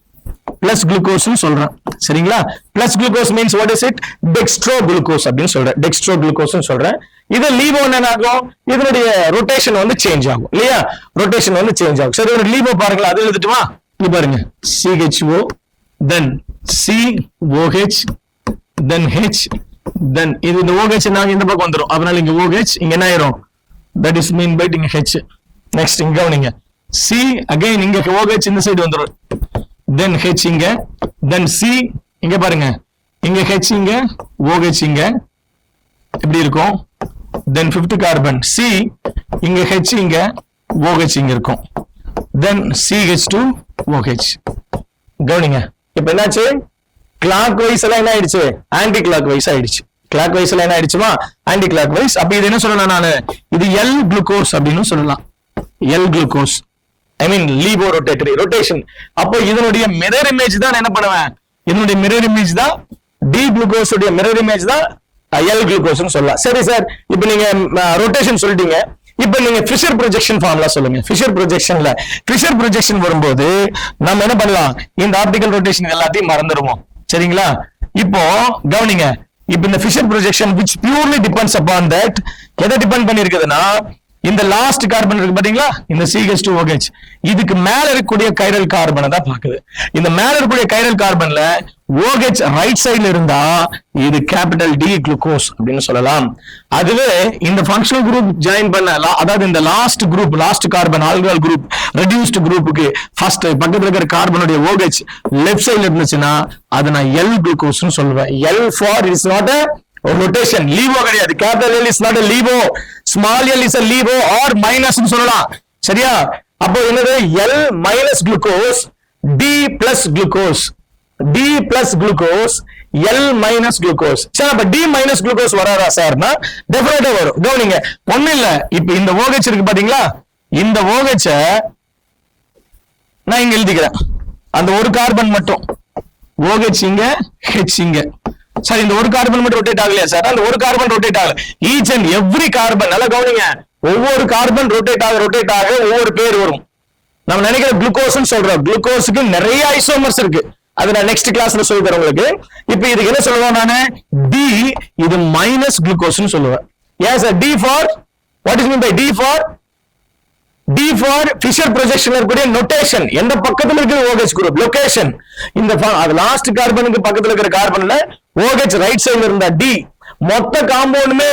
பிளஸ் குளுக்கோஸ் சொல்றேன். சரிங்களா? Plus glucose means what is it? Dextro glucose அப்படின்னு சொல்றேன். டெக்ஸ்ட்ரோ குளுக்கோஸ் சொல்றேன். இது லீவோ என்ன ஆகும்? இதனுடைய ரொட்டேஷன் வந்து சேஞ்ச் ஆகும் இல்லையா? ரொட்டேஷன் வந்து சேஞ்ச் ஆகும். சரி, ஒரு லீவோ பாருங்களா, அது எழுதிட்டுமா? இங்க பாருங்க CHO, then COH, then H, then இது இந்த OH நாங்க இந்த பக்கம் வந்துரும். அதனால இங்க OH இங்க என்ன ஆயிரும்? that is mean by இங்க H. நெக்ஸ்ட் இங்க கவனிங்க, C again இங்க OH இந்த சைடு வந்துரும், then H இங்க, then C இங்க பாருங்க, இங்க H இங்க, OH இங்க எப்படி இருக்கும்? then 5th கார்பன் C இங்க H இங்க, OH இங்க இருக்கும், then CH2OH. கவனிங்க, இப்ப என்னாச்சு? கிளாக் வைஸ் எல்லாம் என்ன ஆயிடுச்சு? ஆன்டி கிளாக் வைஸ் ஆயிடுச்சு. கிளாக் வைஸ் எல்லாம் என்ன ஆயிடுச்சுமா? Anti clock wise. அப்ப இது என்ன சொல்லலாம் நானு? இது L குளுக்கோஸ் அப்படின்னு சொல்லலாம். L glucose, I mean லீவோ rotatory rotation. அப்போ இதனுடைய மிரர் இமேஜ் தான் என்ன பண்ணுவேன்? இதனுடைய மிரர் இமேஜ் தான் D குளுக்கோஸ் உடைய மிரர் இமேஜ் தான் L குளுக்கோஸ்னு சொல்லலாம். சரி சார், இப்போ நீங்க ரொட்டேஷன் சொல்லிட்டீங்க. இப்ப நீங்க ஃபிஷர் ப்ரொஜெக்ஷன் ஃபார்முலா சொல்லுங்க. ஃபிஷர் ப்ரொஜெக்ஷன் வரும்போது நம்ம என்ன பண்ணலாம்? இந்த ஆப்டிகல் ரொட்டேஷன் எல்லாத்தையும் மறந்துடுவோம். சரிங்களா? இப்போ கவனிங்க, இப்ப இந்த Fischer projection which purely depends upon that எதை டிபெண்ட் பண்ணி இருக்குதுன்னா, இந்த லாஸ்ட் கார்பன் இருக்கு பாத்தீங்களா, இந்த CH2OH, இதுக்கு மேல இருக்கக்கூடிய கைரல் கார்பனை தான் பாக்குது. இந்த மேல இருக்கக்கூடிய கைரல் கார்பன்ல OH ரைட் சைடுல இருந்தா இது கேபிட்டல் D குளுக்கோஸ் அப்படின்னு சொல்லலாம். அதுவே இந்த ஃபங்க்ஷனல் குரூப் ஜாயின் பண்ண அதாவது இந்த last carbon alcohol group reduced குரூப்புக்கு ஃபர்ஸ்ட் பக்கத்துல இருக்கிற கார்பனுடைய OH லெஃப்ட் சைடுல இருந்துச்சுன்னா அது நான் L குளுக்கோஸ்னு சொல்லுவேன். L for is not a rotation, levo கிடையாது. Capital L is not a levo, small L is a levo or மைனஸ்னு சொல்லலாம். சரியா? அப்போ என்னது L minus glucose D plus glucose, D plus glucose L minus glucose. சரி, அப்ப D மைனஸ் குளுக்கோஸ் வராதா சார்னா டெஃபினட்டா வரும். கவனிங்க, ஒண்ணு இல்ல, இப்ப இந்த OH இருக்கு பாத்தீங்களா, இந்த OH நான் இங்க எழுதிக்கிறேன். அந்த ஒரு கார்பன் மட்டும் OH இங்க, H இங்க. சார் இந்த ஒரு கார்பன் மட்டும் ரொட்டேட் ஆகலையா சார்? அந்த ஒரு கார்பன் ரொட்டேட் ஆகல. ஈச் அண்ட் எவ்ரி கார்பன், நல்லா கவனிங்க, ஒவ்வொரு கார்பன் ரொட்டேட் ஆக ஒவ்வொரு பேர் வரும். நம்ம நினைக்கிற குளுக்கோஸ் சொல்றோம், குளுக்கோஸுக்கு நிறைய ஐசோமர்ஸ் இருக்கு. அது நான் நெக்ஸ்ட் கிளாஸ்ல சொல்லி தரேன் உங்களுக்கு. இப்ப இதுக்கு என்ன சொல்லுவேன் நானு? D இது மைனஸ் குளுக்கோஸ்னு சொல்லுவேன். Yes sir, D for what is mean by D for Fisher ப்ரொஜெக்ஷன்ல இருக்கக்கூடிய நோட்டேஷன். எந்த பக்கத்துல இருக்கிற OH குரூப் லொகேஷன், இந்த அது லாஸ்ட் கார்பனுக்கு பக்கத்துல இருக்கிற கார்பன்ல OH ரைட் சைடுல இருந்தா D, மொத்த காம்பவுண்டுமே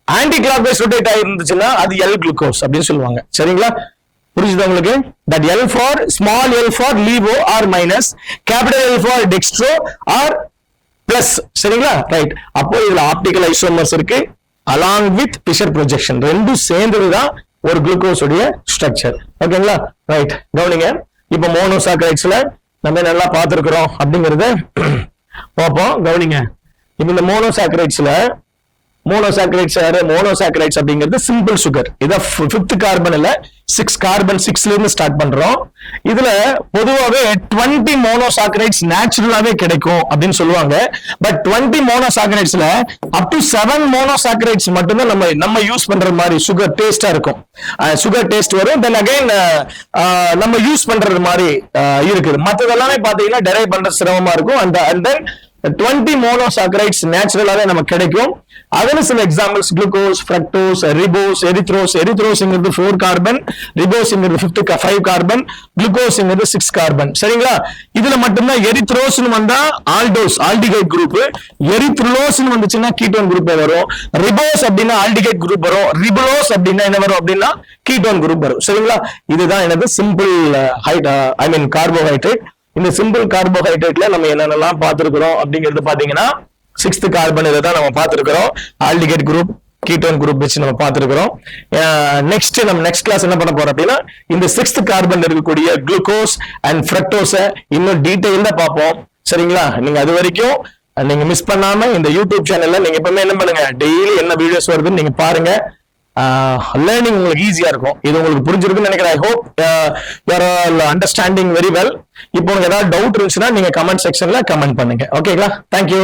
ஆன்டி கிளாக் வைஸ் ரொட்டேட் ஆயிருந்துச்சுன்னா அது L குளுக்கோஸ் அப்படின்னு சொல்லுவாங்க. சரிங்களா? புரிஞ்சுதா உங்களுக்கு? that L for small L for levo or minus, capital L for dextro or plus. சரிங்களா? ரைட். அப்போ இதுல ஆப்டிகல் ஐசோமர்ஸ் இருக்கு along with Fischer projection, ரெண்டும் சேர்ந்ததுதான் ஒரு குளுக்கோஸ் உடைய ஸ்ட்ரக்சர். ஓகேங்களா? ரைட். கவனிங்க, இப்ப மோனோசாக்கரைட்ஸ்ல நம்ம நல்லா பார்த்திருக்கிறோம் அப்படிங்கறத பார்ப்போம். கவனிங்க, இப்ப இந்த மோனோசாக்கரைட்ஸ் அப்படிங்கிறது சிம்பிள் சுகர். இத 5th கார்பன் இல்ல 6 கார்பன் 6ல இருந்து ஸ்டார்ட் பண்றோம். இதுல பொதுவாவே 20 மோனோசாக்கரைட்ஸ் நேச்சுரலாவே கிடைக்கும் அப்படின்னு சொல்லுவாங்க. பட் 20 மோனோசாக்கரைட்ஸ்ல அப் டு 7 மோனோசாக்கரைட்ஸ் மட்டும்தான் நம்ம யூஸ் பண்ற மாதிரி சுகர் டேஸ்டா இருக்கும். சுகர் டேஸ்ட் வரும். தென் அகைன் நம்ம யூஸ் பண்றது மாதிரி இருக்குது. மற்றதெல்லாமே பாத்தீங்கன்னா டெரைவ் பண்ற சிரமமா இருக்கும். and then 20 மோனோசாக்கரைட்ஸ் நேச்சுரலாவே நமக்கு கிடைக்கும். அதுல சில examples glucose, fructose, ribose, erythrose. எரித்ரோஸ்ங்கிறது 4 கார்பன், ரிபோஸ்ங்கிறது 5 கார்பன், குளுக்கோஸ்ங்கிறது 6 கார்பன். சரிங்களா? இதுல மட்டும்தான் எரித்ரோஸ்னு வந்தா ஆல்டோஸ் ஆல்டிகைட் குரூப், எரித்ரோலோஸ்னு வந்துச்சுன்னா கீட்டோன் குரூப் வரும். ரிபோஸ் அப்படின்னா ஆல்டிகைட் குரூப் வரும். ரிபுலோஸ் அப்படின்னா என்ன வரும் அப்படின்னா கீட்டோன் குரூப் வரும். சரிங்களா? இதுதான் எனது சிம்பிள் கார்போஹைட்ரேட். இந்த சிம்பிள் கார்போஹைட்ரேட்ல நம்ம என்னென்னலாம் பார்த்திருக்கிறோம் அப்படிங்கிறது பாத்தீங்கன்னா 6th கார்பன் இதை தான் நம்ம பார்த்திருக்கிறோம். ஆல்டிகைட் குரூப், கீட்டோன் குரூப் வச்சு நம்ம பார்த்திருக்கிறோம். நம்ம நெக்ஸ்ட் கிளாஸ் என்ன பண்ண போறோம் அப்படின்னா இந்த 6th கார்பன் இருக்கக்கூடிய குளுக்கோஸ் அண்ட் ஃப்ரக்டோஸை இன்னும் டீடைல்டா பார்ப்போம். சரிங்களா? நீங்க அது வரைக்கும் நீங்க மிஸ் பண்ணாம இந்த யூடியூப் சேனல்ல நீங்க எப்பவுமே என்ன பண்ணுங்க, டெய்லி என்ன வீடியோஸ் வருதுன்னு நீங்க பாருங்க. லேர்னிங் உங்களுக்கு ஈஸியா இருக்கும். இது உங்களுக்கு புரிஞ்சிருக்குன்னு நினைக்கிறேன். I hope you are all understanding very well. இப்போ உங்களுக்கு ஏதாவது டவுட் இருந்துச்சுன்னா நீங்க கமெண்ட் செக்ஷன்ல கமெண்ட் பண்ணுங்க. ஓகேங்களா? தேங்க்யூ.